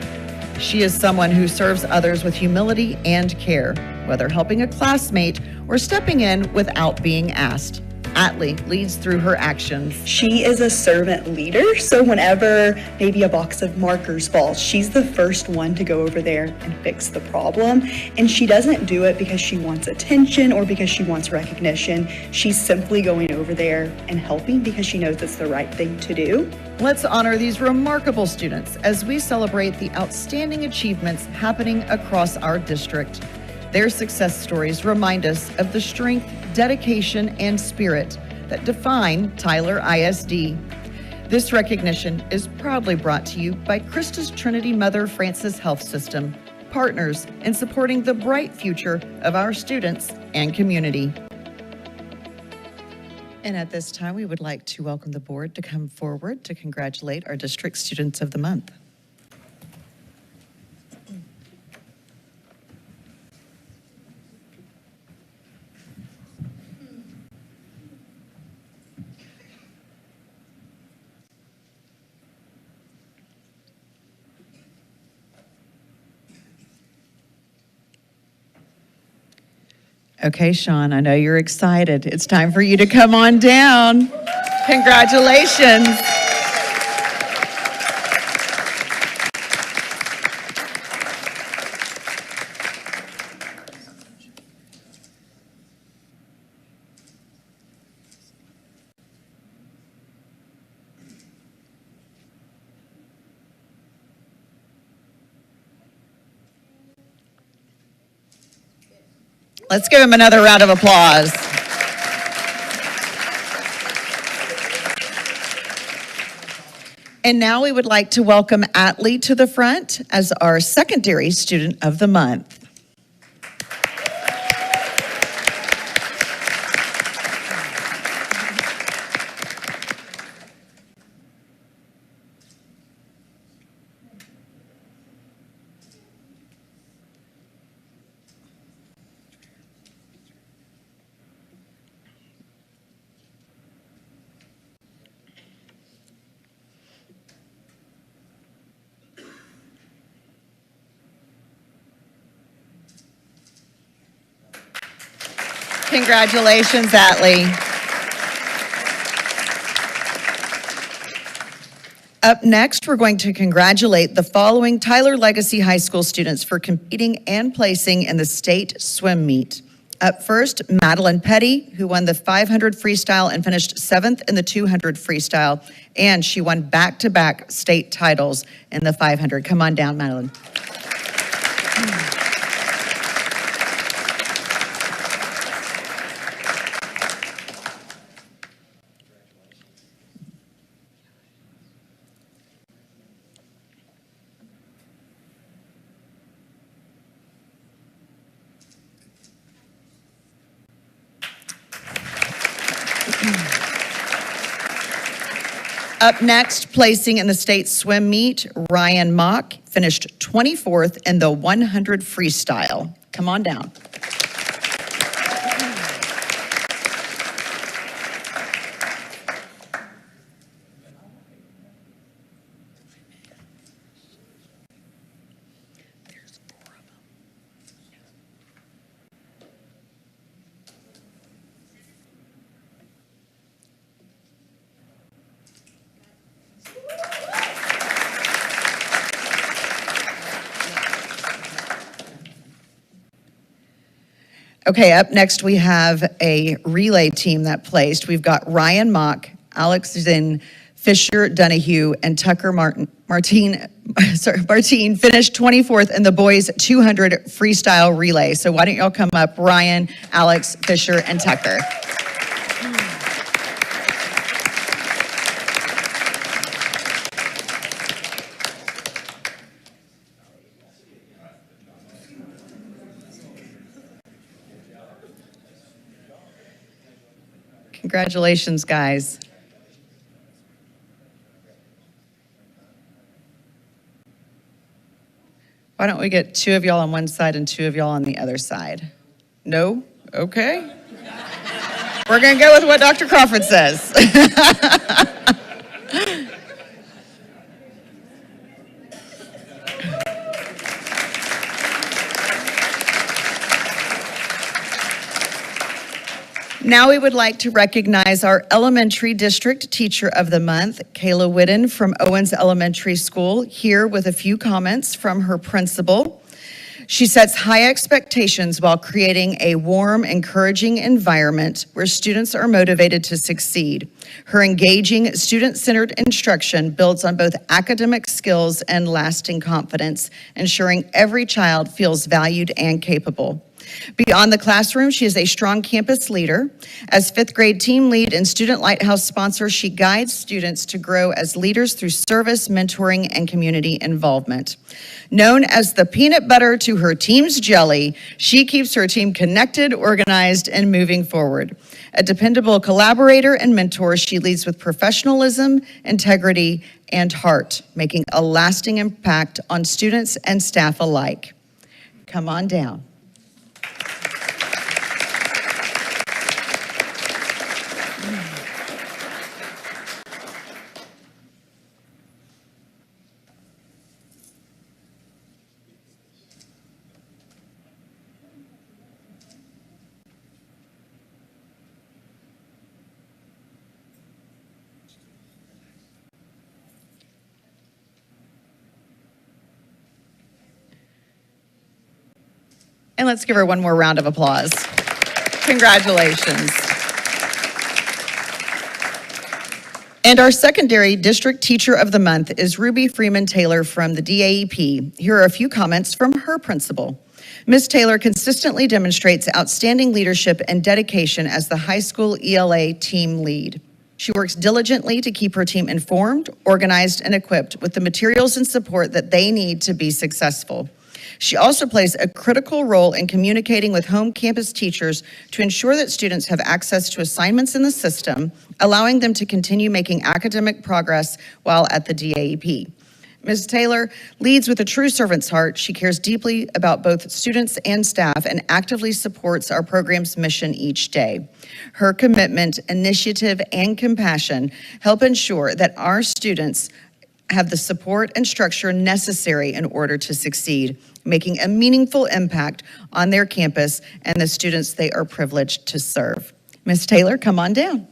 S11: She is someone who serves others with humility and care, whether helping a classmate or stepping in without being asked. Atlee leads through her actions.
S15: She is a servant leader, so whenever maybe a box of markers falls, she's the first one to go over there and fix the problem. And she doesn't do it because she wants attention or because she wants recognition. She's simply going over there and helping because she knows it's the right thing to do.
S11: Let's honor these remarkable students as we celebrate the outstanding achievements happening across our district. Their success stories remind us of the strength, dedication, and spirit that define Tyler ISD. This recognition is proudly brought to you by Christus Trinity Mother Francis Health System, partners in supporting the bright future of our students and community. And at this time, we would like to welcome the board to come forward to congratulate our District Students of the Month. Okay, Sean, I know you're excited. It's time for you to come on down. Congratulations. Let's give him another round of applause. And now we would like to welcome Atlee to the front as our Secondary Student of the Month. Congratulations, Atlee. Up next, we're going to congratulate the following Tyler Legacy High School students for competing and placing in the state swim meet. Up first, Madeline Petty, who won the 500 freestyle and finished 7th in the 200 freestyle, and she won back-to-back state titles in the 500. Come on down, Madeline. Up next, placing in the state swim meet, Ryan Mock finished 24th in the 100 freestyle. Come on down. Okay, up next we have a relay team that placed. We've got Ryan Mock, Alex Zinn, Fisher Donahue, and Tucker Martin finished 24th in the boys 200 freestyle relay. So why don't y'all come up, Ryan, Alex, Fisher, and Tucker. Congratulations, guys. Why don't we get 2 of y'all on one side and 2 of y'all on the other side? No? Okay. We're going to go with what Dr. Crawford says. Now we would like to recognize our Elementary District Teacher of the Month, Kayla Whitten from Owens Elementary School, here with a few comments from her principal. She sets high expectations while creating a warm, encouraging environment where students are motivated to succeed. Her engaging, student-centered instruction builds on both academic skills and lasting confidence, ensuring every child feels valued and capable. Beyond the classroom, she is a strong campus leader. As 5th grade team lead and Student Lighthouse sponsor, she guides students to grow as leaders through service, mentoring, and community involvement. Known as the peanut butter to her team's jelly, she keeps her team connected, organized, and moving forward. A dependable collaborator and mentor, she leads with professionalism, integrity, and heart, making a lasting impact on students and staff alike. Come on down. And let's give her one more round of applause. Congratulations. And our secondary district teacher of the month is Ruby Freeman Taylor from the DAEP. Here are a few comments from her principal. Ms. Taylor consistently demonstrates outstanding leadership and dedication as the high school ELA team lead. She works diligently to keep her team informed, organized, and equipped with the materials and support that they need to be successful. She also plays a critical role in communicating with home campus teachers to ensure that students have access to assignments in the system, allowing them to continue making academic progress while at the DAEP. Ms. Taylor leads with a true servant's heart. She cares deeply about both students and staff and actively supports our program's mission each day. Her commitment, initiative, and compassion help ensure that our students have the support and structure necessary in order to succeed, making a meaningful impact on their campus and the students they are privileged to serve. Ms. Taylor, come on down.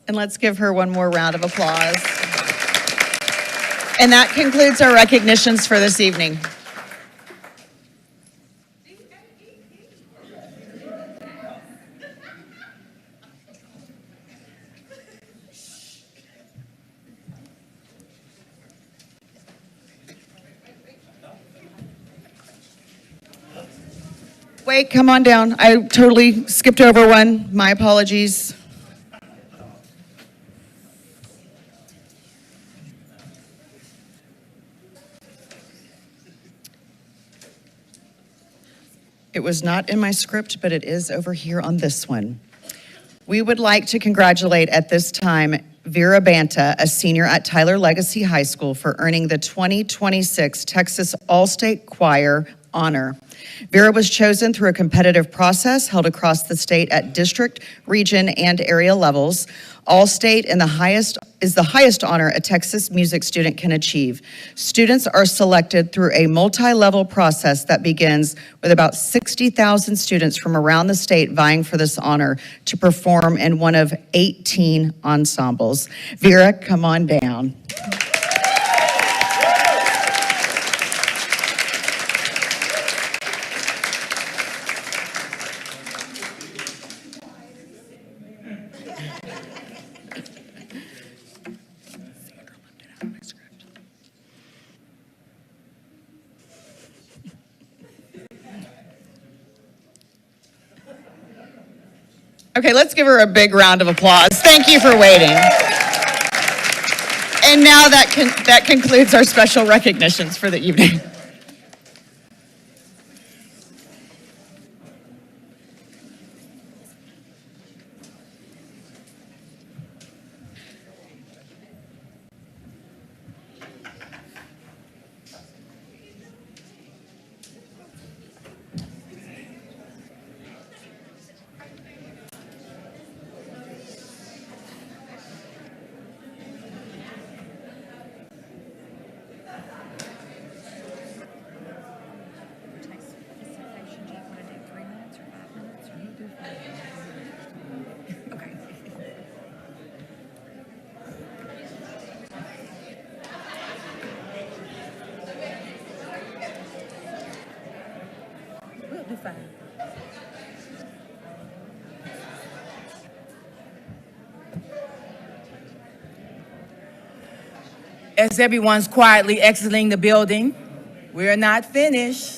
S11: And let's give her one more round of applause. And that concludes our recognitions for this evening. Wait, come on down. I totally skipped over one. My apologies. It was not in my script, but it is over here on this one. We would like to congratulate at this time Vera Banta, a senior at Tyler Legacy High School, for earning the 2026 Texas All-State Choir honor. Vera was chosen through a competitive process held across the state at district, region, and area levels. All-State is the highest honor a Texas music student can achieve. Students are selected through a multi-level process that begins with about 60,000 students from around the state vying for this honor to perform in one of 18 ensembles. Vera, come on down. Okay, let's give her a big round of applause. Thank you for waiting. And now that concludes our special recognitions for the evening.
S1: As everyone's quietly exiting the building, we're not finished.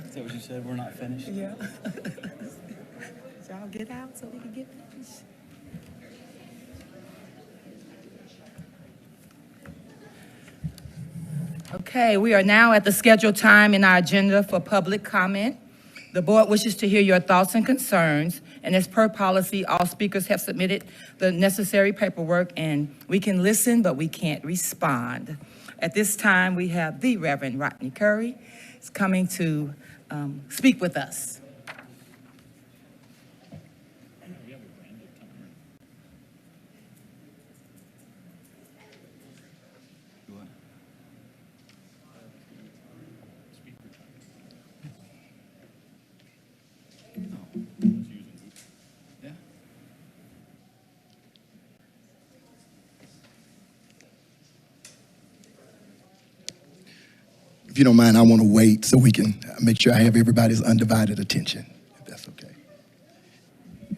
S2: Is that what you said? We're not finished?
S1: Yeah. Y'all get out so we can get finished. Okay, we are now at the scheduled time in our agenda for public comment. The board wishes to hear your thoughts and concerns, and as per policy, all speakers have submitted the necessary paperwork, and we can listen, but we can't respond. At this time, we have the Reverend Rodney Curry is coming to speak with us.
S16: you don't mind, I want to wait so we can make sure I have everybody's undivided attention, if that's okay.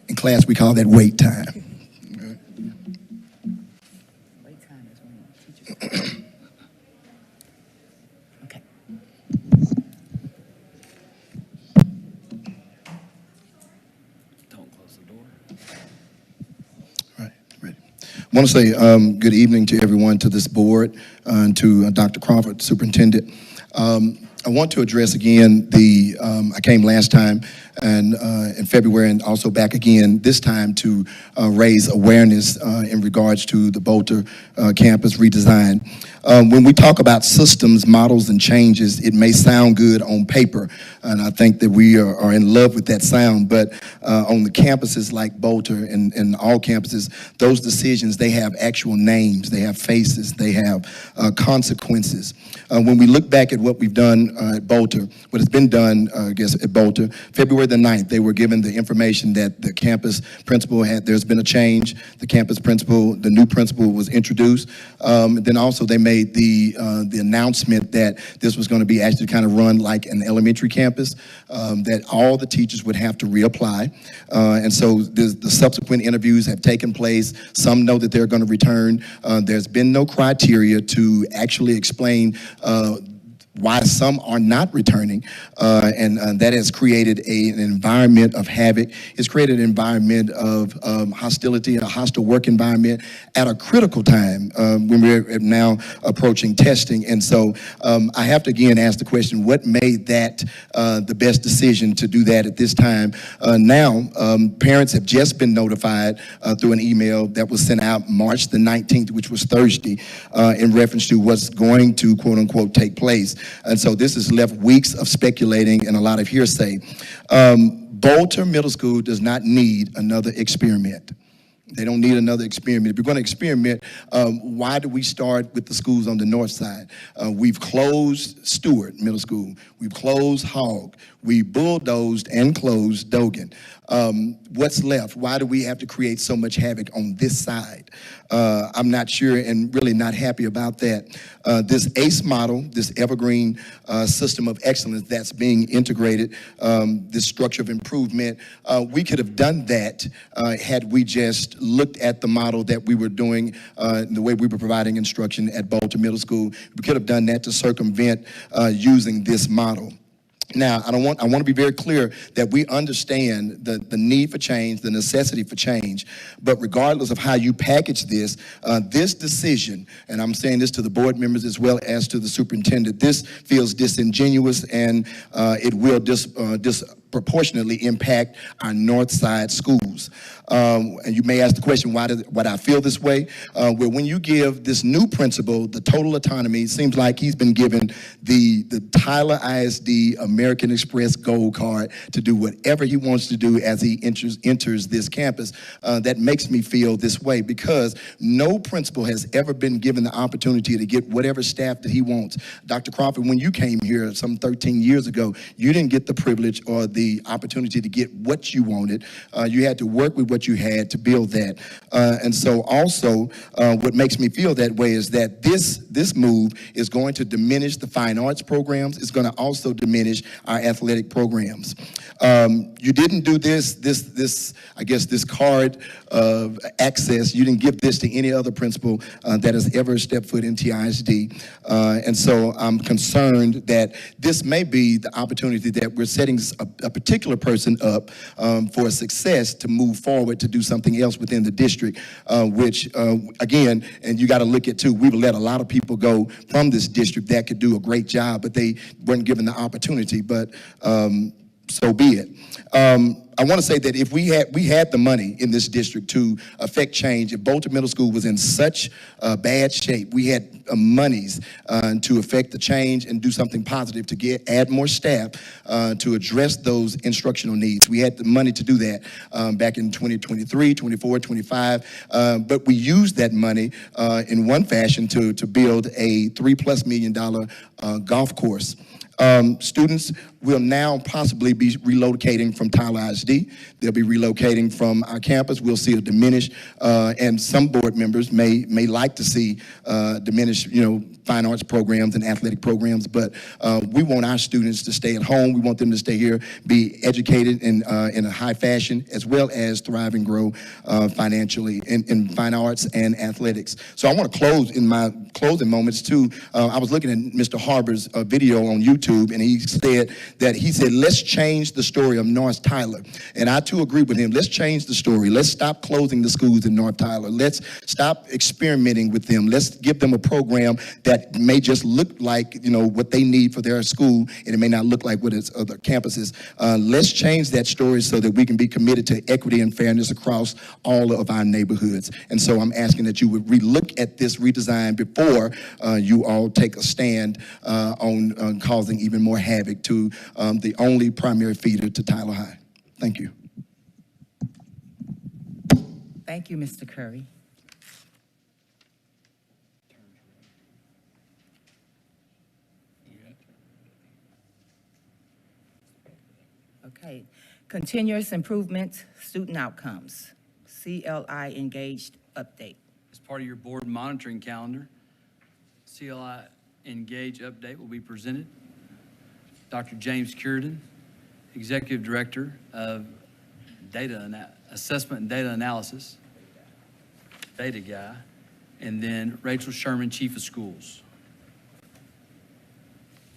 S16: In class, we call that wait time.
S1: Wait time is when teachers. Okay.
S2: Don't close the door.
S16: Right, ready. I want to say good evening to everyone, to this board, and to Dr. Crawford, Superintendent. I want to address again I came last time and in February and also back again this time to raise awareness in regards to the Bolter campus redesign. When we talk about systems, models, and changes, it may sound good on paper, and I think that we are in love with that sound, but on the campuses like Bolter and all campuses, those decisions, they have actual names, they have faces, they have consequences. When we look back at what we've done at Bolter, what has been done, I guess, at Bolter, February the 9th, they were given the information that the campus principal there's been a change. The campus principal, the new principal was introduced. Then also they made the announcement that this was going to be actually kind of run like an elementary campus, that all the teachers would have to reapply. And so the subsequent interviews have taken place. Some know that they're going to return. There's been no criteria to actually explain why some are not returning, and that has created an environment of havoc. It's created an environment of hostility, a hostile work environment at a critical time when we're now approaching testing. And so I have to again ask the question, what made that the best decision to do that at this time? Now, parents have just been notified through an email that was sent out March the 19th, which was Thursday, in reference to what's going to, quote unquote, take place. And so this has left weeks of speculating and a lot of hearsay. Bolter Middle School does not need another experiment. They don't need another experiment. If we're going to experiment, why do we start with the schools on the north side? We've closed Stewart Middle School. We've closed Hogg. We bulldozed and closed Dogan. What's left? Why do we have to create so much havoc on this side? I'm not sure and really not happy about that. This ACE model, this evergreen system of excellence that's being integrated, this structure of improvement, we could have done that had we just looked at the model that we were doing, the way we were providing instruction at Bolter Middle School. We could have done that to circumvent using this model. Now, I want to be very clear that we understand the need for change, the necessity for change, but regardless of how you package this, this decision, and I'm saying this to the board members as well as to the superintendent, this feels disingenuous and it will disproportionately impact our north side schools. And you may ask the question, why do I feel this way? Well, when you give this new principal the total autonomy, it seems like he's been given the Tyler ISD American Express Gold Card to do whatever he wants to do as he enters this campus. That makes me feel this way because no principal has ever been given the opportunity to get whatever staff that he wants. Dr. Crawford, when you came here some 13 years ago, you didn't get the privilege or the opportunity to get what you wanted. You had to work with what you had to build that. And so also what makes me feel that way is that this move is going to diminish the fine arts programs. It's going to also diminish our athletic programs. You didn't do this card of access. You didn't give this to any other principal that has ever stepped foot in TISD. And so I'm concerned that this may be the opportunity that we're setting a particular person up for success to move forward to do something else within the district, which again, and you got to look at too, we've let a lot of people go from this district that could do a great job, but they weren't given the opportunity, but so be it. I want to say that if we had the money in this district to affect change, if Bolter Middle School was in such bad shape, we had monies to affect the change and do something positive to add more staff to address those instructional needs. We had the money to do that back in 2023, 24, 25, but we used that money in one fashion to build a $3+ million golf course. Students will now possibly be relocating from Tyler ISD. They'll be relocating from our campus. We'll see a diminish, and some board members may like to see diminish, fine arts programs and athletic programs, but we want our students to stay at home. We want them to stay here, be educated in a high fashion, as well as thrive and grow financially in fine arts and athletics. So I want to close in my closing moments too. I was looking at Mr. Harbor's video on YouTube, and he said, let's change the story of North Tyler. And I too agree with him. Let's change the story. Let's stop closing the schools in North Tyler. Let's stop experimenting with them. Let's give them a program that may just look like, what they need for their school, and it may not look like what its other campuses. Let's change that story so that we can be committed to equity and fairness across all of our neighborhoods. And so I'm asking that you would relook at this redesign before you all take a stand on causing even more havoc to the only primary feeder to Tyler High. Thank you.
S1: Thank you, Mr. Curry. Okay, continuous improvement student outcomes, CLI Engaged update.
S2: As part of your board monitoring calendar, CLI Engage update will be presented. Dr. James Curran, Executive Director of Assessment and Data Analysis, data guy, and then Rachel Sherman, Chief of Schools,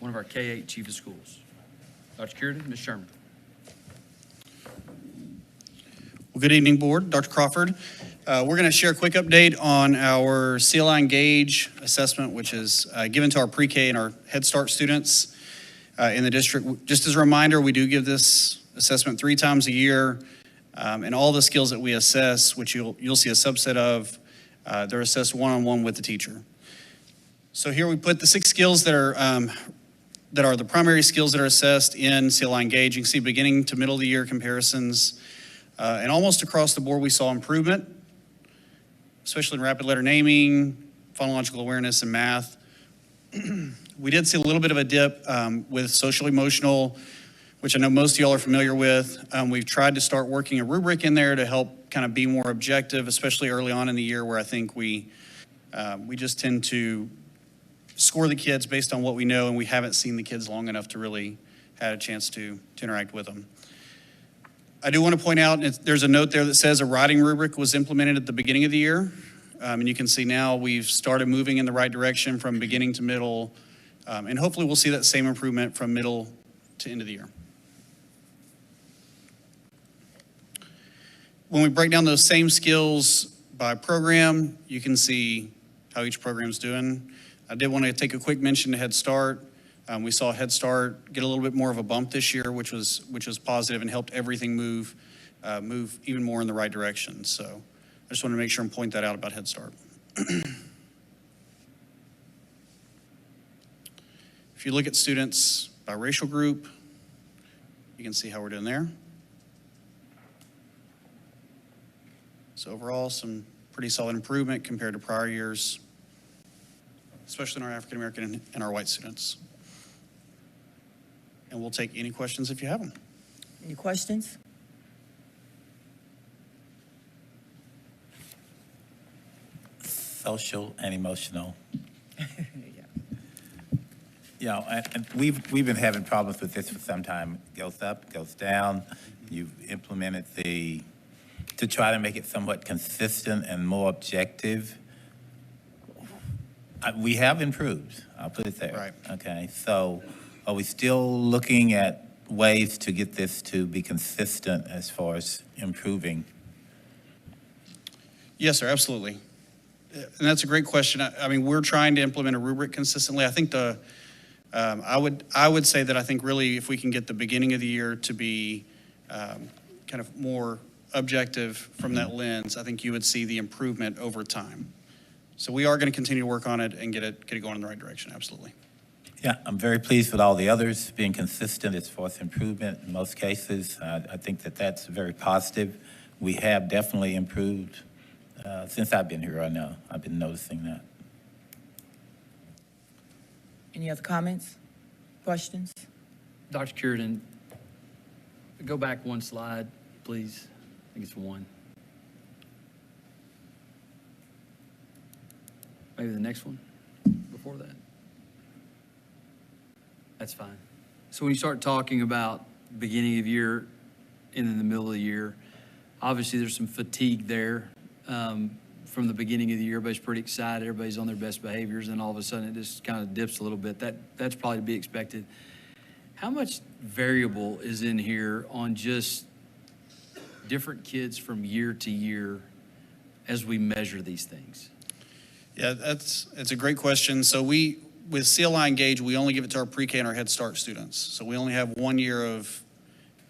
S2: one of our K-8 Chief of Schools. Dr. Curran, Ms. Sherman.
S17: Well, good evening, Board. Dr. Crawford. We're going to share a quick update on our CLI Engage assessment, which is given to our pre-K and our Head Start students in the district. Just as a reminder, we do give this assessment 3 times a year, and all the skills that we assess, which you'll see a subset of, they're assessed one-on-one with the teacher. So here we put the 6 skills that are the primary skills that are assessed in CLI Engage. You can see beginning to middle of the year comparisons. And almost across the board, we saw improvement, especially in rapid letter naming, phonological awareness, and math. We did see a little bit of a dip with social emotional, which I know most of y'all are familiar with. We've tried to start working a rubric in there to help kind of be more objective, especially early on in the year, where I think we just tend to score the kids based on what we know, and we haven't seen the kids long enough to really had a chance to interact with them. I do want to point out, there's a note there that says a writing rubric was implemented at the beginning of the year. And you can see now we've started moving in the right direction from beginning to middle. And hopefully we'll see that same improvement from middle to end of the year. When we break down those same skills by program, you can see how each program's doing. I did want to take a quick mention to Head Start. We saw Head Start get a little bit more of a bump this year, which was positive and helped everything move even more in the right direction. So I just want to make sure and point that out about Head Start. If you look at students by racial group, you can see how we're doing there. So overall, some pretty solid improvement compared to prior years, especially in our African American and our white students. And we'll take any questions if you have them.
S1: Any questions?
S6: Social and emotional. And we've been having problems with this for some time. It goes up, goes down. You've implemented to try to make it somewhat consistent and more objective. We have improved, I'll put it there.
S17: Right.
S6: Okay, so are we still looking at ways to get this to be consistent as far as improving?
S17: Yes, sir, absolutely. And that's a great question. I mean, we're trying to implement a rubric consistently. I think I would say that I think really if we can get the beginning of the year to be kind of more objective from that lens, I think you would see the improvement over time. So we are going to continue to work on it and get it going in the right direction, absolutely.
S6: Yeah, I'm very pleased with all the others being consistent as far as improvement in most cases. I think that's very positive. We have definitely improved since I've been here. I know I've been noticing that.
S1: Any other comments? Questions?
S2: Dr. Curtin, go back one slide, please. I think it's one. Maybe the next one before that. That's fine. So when you start talking about beginning of year and in the middle of the year, obviously there's some fatigue there from the beginning of the year. Everybody's pretty excited. Everybody's on their best behaviors, and all of a sudden it just kind of dips a little bit. That's probably to be expected. How much variable is in here on just different kids from year to year as we measure these things?
S17: Yeah, it's a great question. So with CLI Engage, we only give it to our pre-K and our Head Start students. So we only have 1 year of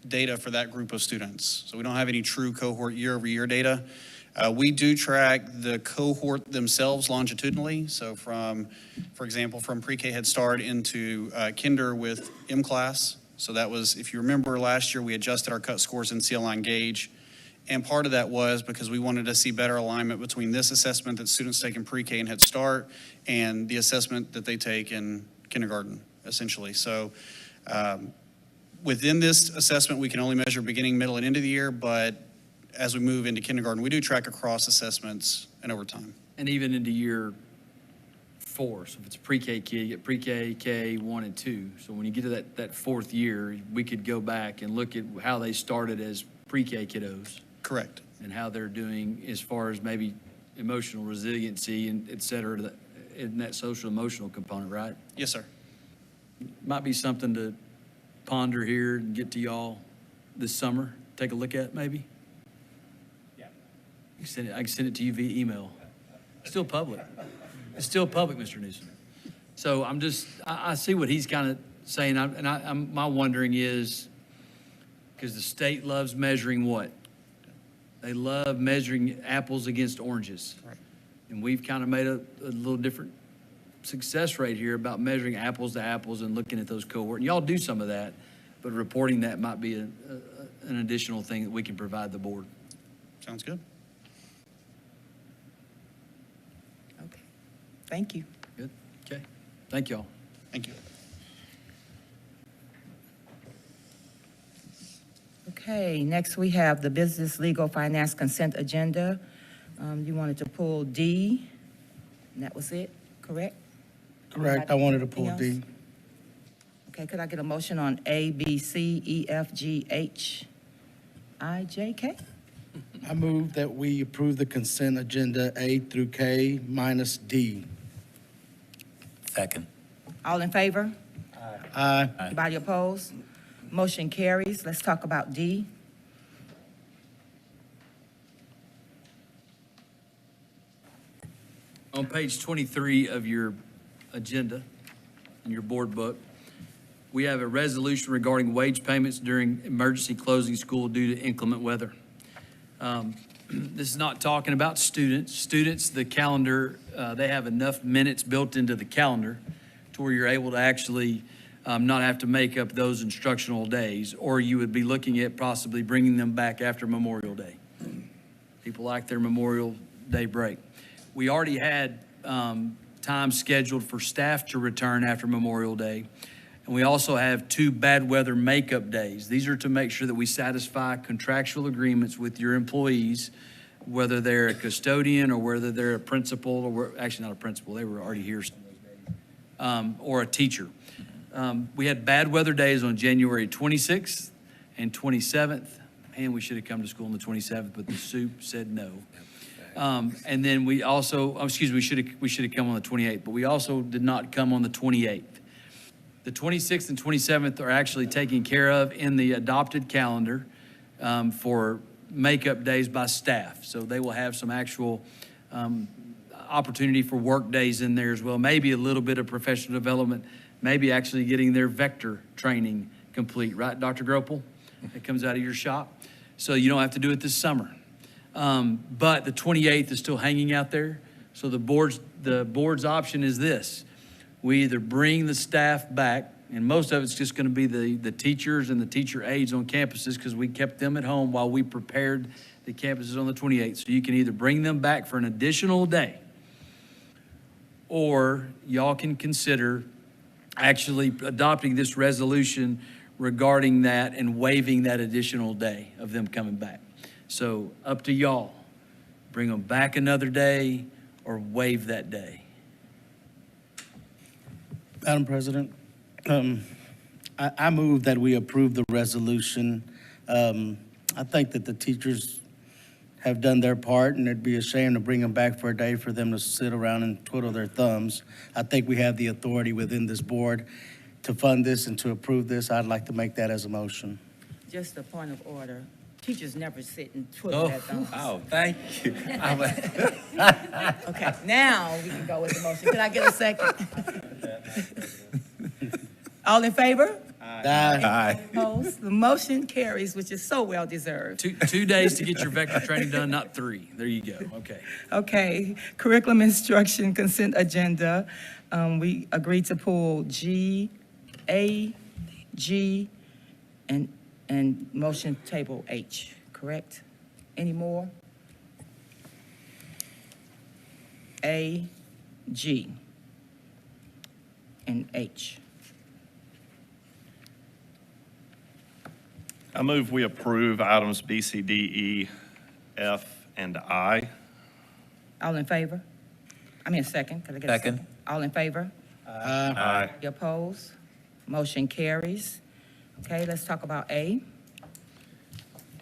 S17: data for that group of students. So we don't have any true cohort year-over-year data. We do track the cohort themselves longitudinally. So for example, from pre-K Head Start into kinder with M-Class. So that was, if you remember last year, we adjusted our cut scores in CLI Engage. And part of that was because we wanted to see better alignment between this assessment that students take in pre-K and Head Start and the assessment that they take in kindergarten, essentially. So within this assessment, we can only measure beginning, middle, and end of the year, but as we move into kindergarten, we do track across assessments and over time.
S2: And even into year 4, so if it's a pre-K kid, you get pre-K, K, 1, and 2. So when you get to that 4th year, we could go back and look at how they started as pre-K kiddos.
S17: Correct.
S2: And how they're doing as far as maybe emotional resiliency and et cetera, in that social emotional component, right?
S17: Yes, sir.
S2: Might be something to ponder here and get to y'all this summer. Take a look at maybe. Yeah. I can send it to you via email. Still public. It's still public, Mr. Newsom. So I see what he's kind of saying. My wondering is, because the state loves measuring what? They love measuring apples against oranges.
S17: Right.
S2: And we've kind of made a little different success rate here about measuring apples to apples and looking at those cohort. And y'all do some of that, but reporting that might be an additional thing that we can provide the board.
S17: Sounds good.
S1: Okay. Thank you.
S2: Good. Okay. Thank y'all.
S17: Thank you.
S1: Okay, next we have the business, legal, finance consent agenda. You wanted to pull D, and that was it, correct?
S4: Correct, I wanted to pull
S1: Anything
S4: D.
S1: else? Okay, could I get a motion on A, B, C, E, F, G, H, I, J, K?
S4: I move that we approve the consent agenda A through K minus D.
S6: Second.
S1: All in favor?
S4: Aye.
S1: Anybody opposed? Motion carries. Let's talk about D.
S2: On page 23 of your agenda, in your board book, we have a resolution regarding wage payments during emergency closing school due to inclement weather. This is not talking about students. Students, the calendar, they have enough minutes built into the calendar to where you're able to actually not have to make up those instructional days, or you would be looking at possibly bringing them back after Memorial Day. People like their Memorial Day break. We already had time scheduled for staff to return after Memorial Day. And we also have 2 bad weather makeup days. These are to make sure that we satisfy contractual agreements with your employees, whether they're a custodian or whether they're a principal, or actually not a principal, they were already here, or a teacher. We had bad weather days on January 26th and 27th, and we should have come to school on the 27th, but the soup said no. And then we also, we should have come on the 28th, but we also did not come on the 28th. The 26th and 27th are actually taken care of in the adopted calendar for makeup days by staff. So they will have some actual opportunity for work days in there as well, maybe a little bit of professional development, maybe actually getting their vector training complete, right, Dr. Gropel? It comes out of your shop. So you don't have to do it this summer. But the 28th is still hanging out there. So the board's option is this. We either bring the staff back, and most of it's just going to be the teachers and the teacher aides on campuses because we kept them at home while we prepared the campuses on the 28th. So you can either bring them back for an additional day, or y'all can consider actually adopting this resolution regarding that and waiving that additional day of them coming back. So up to y'all. Bring them back another day or waive that day.
S4: Madam President, I move that we approve the resolution. I think that the teachers have done their part, and it'd be a shame to bring them back for a day for them to sit around and twiddle their thumbs. I think we have the authority within this board to fund this and to approve this. I'd like to make that as a motion.
S1: Just a point of order. Teachers never sit and twiddle their thumbs.
S6: Oh, thank you.
S1: Okay, now we can go with the motion. Can I get a second? All in favor?
S6: Aye.
S1: Opposed? The motion carries, which is so well deserved.
S2: 2 days to get your vector training done, not 3. There you go. Okay.
S1: Okay, curriculum instruction consent agenda. We agreed to pull G, A, G, and motion table H, correct? Any more? A, G, and H.
S9: I move we approve items B, C, D, E, F, and I.
S1: All in favor? I mean, second. Can I get a second? All in favor?
S9: Aye.
S1: You opposed? Motion carries. Okay, let's talk about A.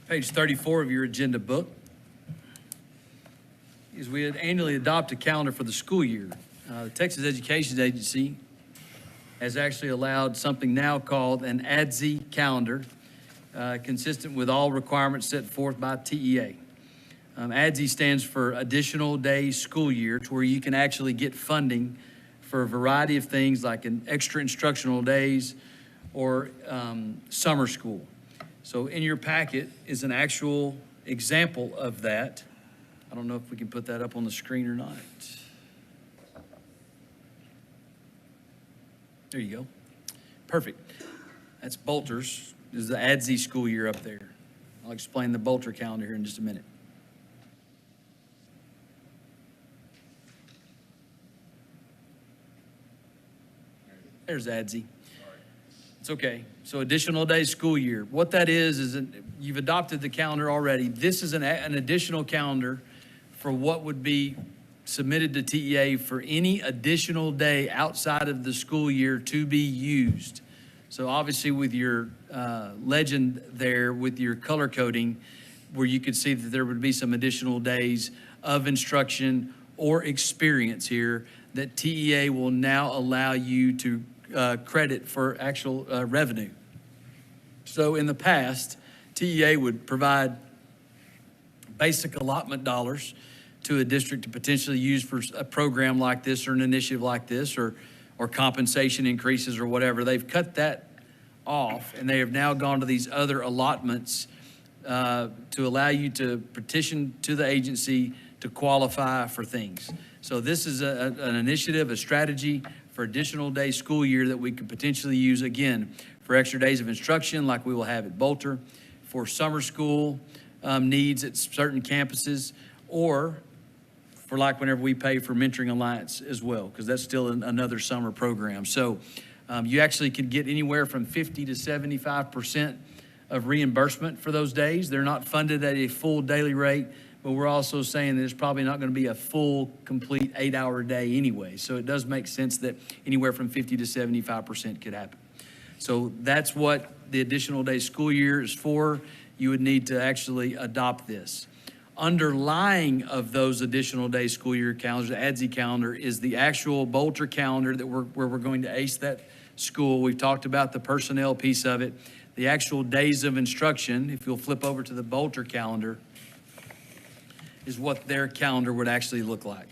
S2: Page 34 of your agenda book is we annually adopt a calendar for the school year. The Texas Education Agency has actually allowed something now called an ADSI calendar, consistent with all requirements set forth by TEA. ADSI stands for Additional Days School Year, to where you can actually get funding for a variety of things like an extra instructional days or summer school. So in your packet is an actual example of that. I don't know if we can put that up on the screen or not. There you go. Perfect. That's Bolter's. This is the ADSI school year up there. I'll explain the Bolter calendar here in just a minute. There's ADSI. It's okay. So additional days school year. What that is you've adopted the calendar already. This is an additional calendar for what would be submitted to TEA for any additional day outside of the school year to be used. So obviously with your legend there, with your color coding, where you could see that there would be some additional days of instruction or experience here that TEA will now allow you to credit for actual revenue. So in the past, TEA would provide basic allotment dollars to a district to potentially use for a program like this or an initiative like this or compensation increases or whatever. They've cut that off, and they have now gone to these other allotments to allow you to petition to the agency to qualify for things. So this is an initiative, a strategy for additional day school year that we could potentially use, again, for extra days of instruction like we will have at Bolter, for summer school needs at certain campuses, or for like whenever we pay for Mentoring Alliance as well, because that's still another summer program. So you actually can get anywhere from 50 to 75% of reimbursement for those days. They're not funded at a full daily rate, but we're also saying that it's probably not going to be a full, complete 8-hour day anyway. So it does make sense that anywhere from 50 to 75% could happen. So that's what the additional day school year is for. You would need to actually adopt this. Underlying of those additional day school year calendars, the ADSI calendar, is the actual Bolter calendar that where we're going to ace that school. We've talked about the personnel piece of it. The actual days of instruction, if you'll flip over to the Bolter calendar, is what their calendar would actually look like.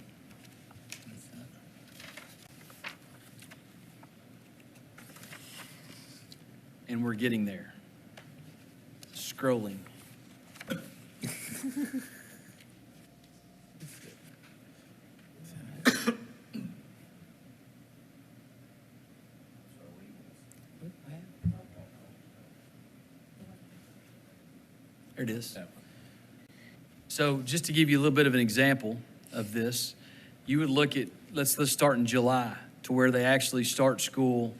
S2: And we're getting there. Scrolling. There it is. So just to give you a little bit of an example of this, you would look at, let's start in July, to where they actually start school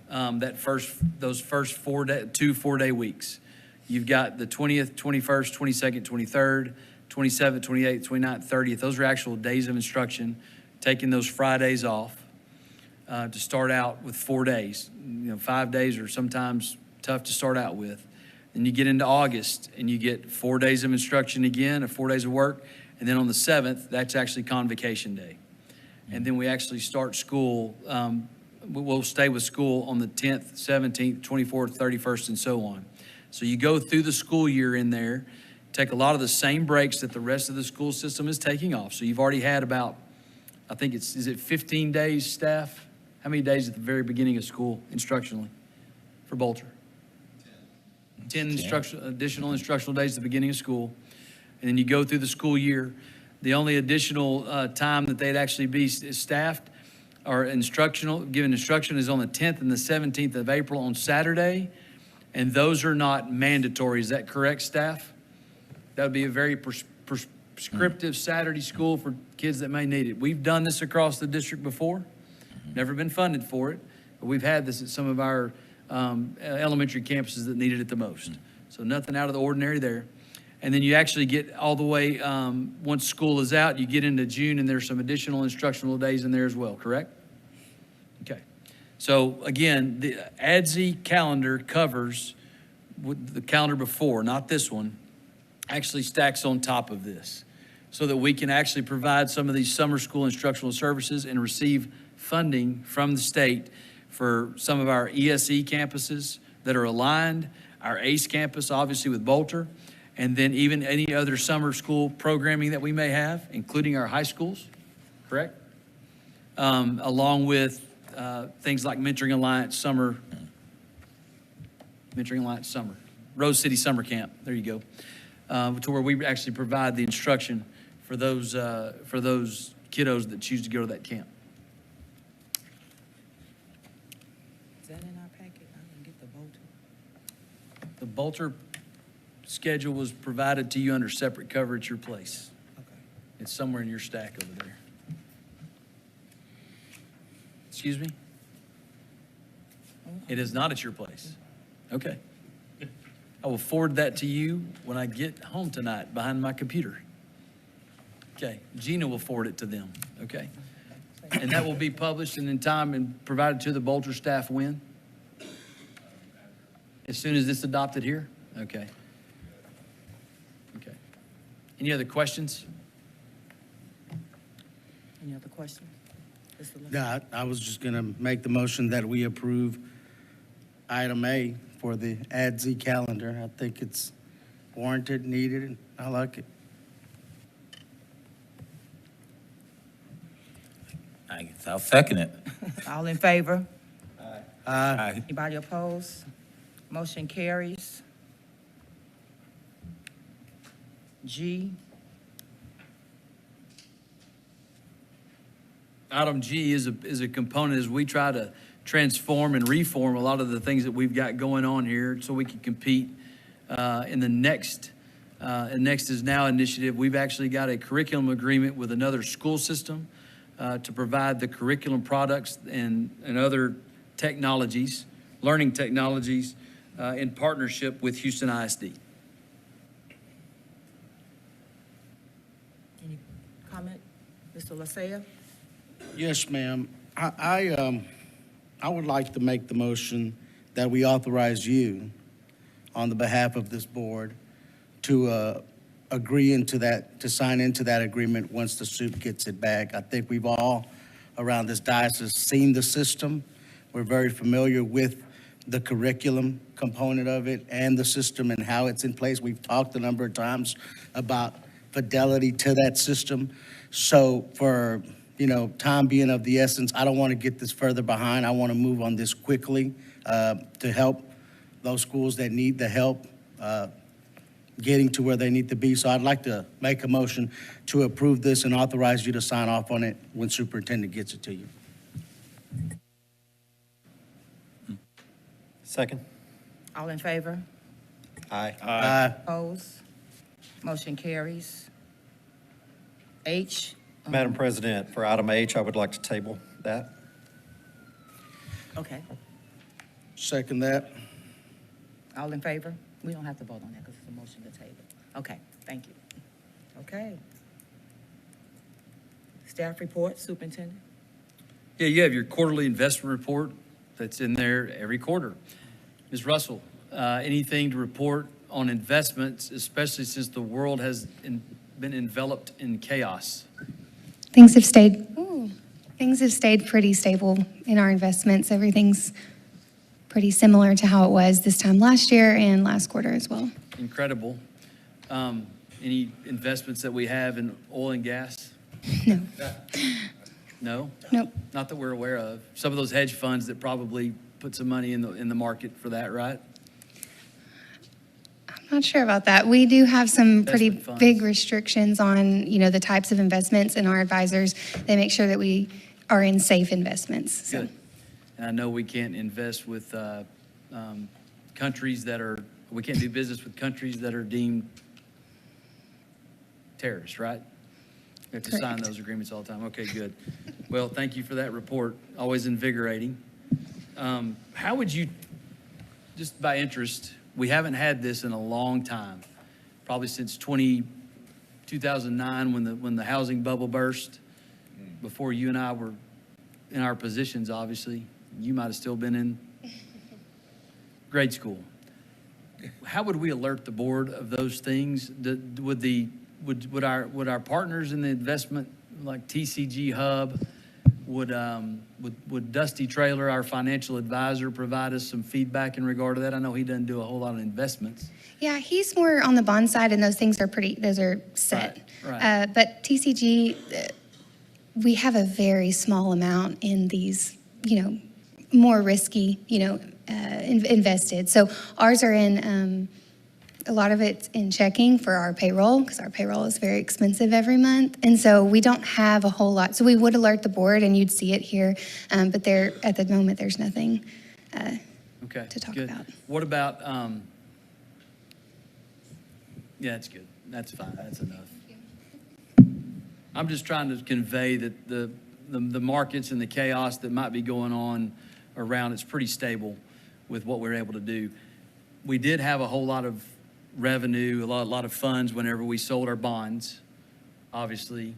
S2: those first 2 4-day weeks. You've got the 20th, 21st, 22nd, 23rd, 27th, 28th, 29th, 30th. Those are actual days of instruction, taking those Fridays off to start out with 4 days. 5 days are sometimes tough to start out with. Then you get into August and you get 4 days of instruction again, or 4 days of work. And then on the 7th, that's actually convocation day. And then we actually start school. We'll stay with school on the 10th, 17th, 24th, 31st, and so on. So you go through the school year in there, take a lot of the same breaks that the rest of the school system is taking off. So you've already had about, I think is it 15 days, staff? How many days at the very beginning of school instructionally for Bolter? 10 additional instructional days at the beginning of school. And then you go through the school year. The only additional time that they'd actually be staffed or given instruction is on the 10th and the 17th of April on Saturday. And those are not mandatory. Is that correct, staff? That would be a very prescriptive Saturday school for kids that may need it. We've done this across the district before. Never been funded for it, but we've had this at some of our elementary campuses that needed it the most. So nothing out of the ordinary there. And then you actually get all the way, once school is out, you get into June, and there's some additional instructional days in there as well, correct? Okay. So again, the ADSI calendar covers the calendar before, not this one, actually stacks on top of this so that we can actually provide some of these summer school instructional services and receive funding from the state for some of our ESE campuses that are aligned, our ACE campus, obviously with Bolter, and then even any other summer school programming that we may have, including our high schools, correct? Along with things like Mentoring Alliance Summer, Rose City Summer Camp, there you go, to where we actually provide the instruction for those kiddos that choose to go to that camp.
S1: Is that in our packet? I didn't get the Bolter.
S2: The Bolter schedule was provided to you under separate cover at your place.
S1: Okay.
S2: It's somewhere in your stack over there. Excuse me? It is not at your place. Okay. I will forward that to you when I get home tonight behind my computer. Okay. Gina will forward it to them. Okay. And that will be published and in time and provided to the Bolter staff when? As soon as this adopted here? Okay. Okay. Any other questions?
S1: Any other questions?
S4: Yeah, I was just going to make the motion that we approve item A for the ADSI calendar. I think it's warranted, needed, and I like it.
S6: I guess I'll second it.
S1: All in favor?
S6: Aye.
S1: Anybody opposed? Motion carries. G.
S2: Item G is a component as we try to transform and reform a lot of the things that we've got going on here so we can compete in the next is Now initiative. We've actually got a curriculum agreement with another school system to provide the curriculum products and other technologies, learning technologies in partnership with Houston ISD.
S1: Any comment? Mr. Lasea?
S4: Yes, ma'am. I would like to make the motion that we authorize you on the behalf of this board to agree into that, to sign into that agreement once the soup gets it back. I think we've all around this diocese seen the system. We're very familiar with the curriculum component of it and the system and how it's in place. We've talked a number of times about fidelity to that system. So for time being of the essence, I don't want to get this further behind. I want to move on this quickly to help those schools that need the help getting to where they need to be. So I'd like to make a motion to approve this and authorize you to sign off on it when superintendent gets it to you.
S5: Second.
S1: All in favor?
S5: Aye.
S1: Opposed? Motion carries. H.
S5: Madam President, for item H, I would like to table that.
S1: Okay.
S4: Second that.
S1: All in favor? We don't have to vote on that because it's a motion to table. Okay, thank you. Okay. Staff report, Superintendent?
S2: Yeah, you have your quarterly investment report that's in there every quarter. Ms. Russell, anything to report on investments, especially since the world has been enveloped in chaos?
S13: Things have stayed pretty stable in our investments. Everything's pretty similar to how it was this time last year and last quarter as well.
S2: Incredible. Any investments that we have in oil and gas?
S13: No.
S2: No?
S13: Nope.
S2: Not that we're aware of. Some of those hedge funds that probably put some money in the market for that, right?
S13: I'm not sure about that. We do have some pretty
S2: Investment funds.
S13: big restrictions on, the types of investments, and our advisors, they make sure that we are in safe investments. So.
S2: Good. And I know we can't invest with countries that are, we can't do business with countries that are deemed terrorists, right? We have to sign
S13: Correct.
S2: those agreements all the time. Okay, good. Well, thank you for that report. Always invigorating. How would you, just by interest, we haven't had this in a long time, probably since 2009 when the housing bubble burst, before you and I were in our positions, obviously. You might have still been in grade school. How would we alert the board of those things? Would our partners in the investment, like TCG Hub, would Dusty Traylor, our financial advisor, provide us some feedback in regard to that? I know he doesn't do a whole lot of investments.
S13: Yeah, he's more on the bond side, and those things are set.
S2: Right.
S13: But TCG, we have a very small amount in these, more risky, invested. So ours are in, a lot of it's in checking for our payroll, because our payroll is very expensive every month. And so we don't have a whole lot. So we would alert the board, and you'd see it here. But at the moment, there's nothing to talk about.
S2: What about, yeah, that's good. That's fine. That's enough. I'm just trying to convey that the markets and the chaos that might be going on around, it's pretty stable with what we're able to do. We did have a whole lot of revenue, a lot of funds whenever we sold our bonds, obviously.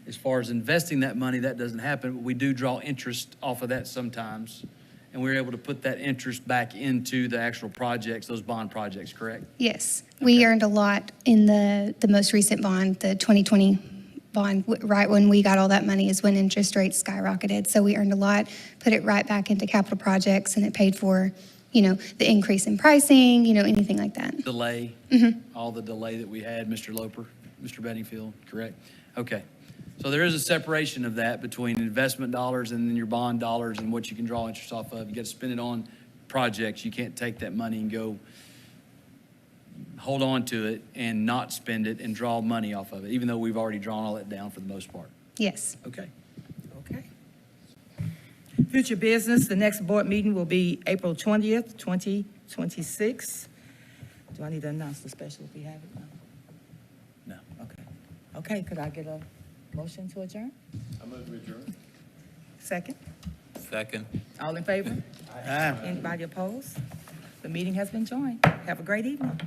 S2: As far as investing that money, that doesn't happen, but we do draw interest off of that sometimes. And we're able to put that interest back into the actual projects, those bond projects, correct?
S13: Yes. We earned a lot in the most recent bond, the 2020 bond. Right when we got all that money is when interest rates skyrocketed. So we earned a lot, put it right back into capital projects, and it paid for the increase in pricing, anything like that.
S2: Delay, all the delay that we had, Mr. Loper, Mr. Bedingfield, correct? Okay. So there is a separation of that between investment dollars and then your bond dollars and what you can draw interest off of. You got to spend it on projects. You can't take that money and go hold on to it and not spend it and draw money off of it, even though we've already drawn all that down for the most part.
S13: Yes.
S2: Okay.
S1: Okay. Future business, the next board meeting will be April 20th, 2026. Do I need to announce the special if we have it?
S2: No.
S1: Okay. Okay, could I get a motion to adjourn?
S9: I move to adjourn.
S1: Second?
S6: Second.
S1: All in favor? Anybody opposed? The meeting has been joined. Have a great evening.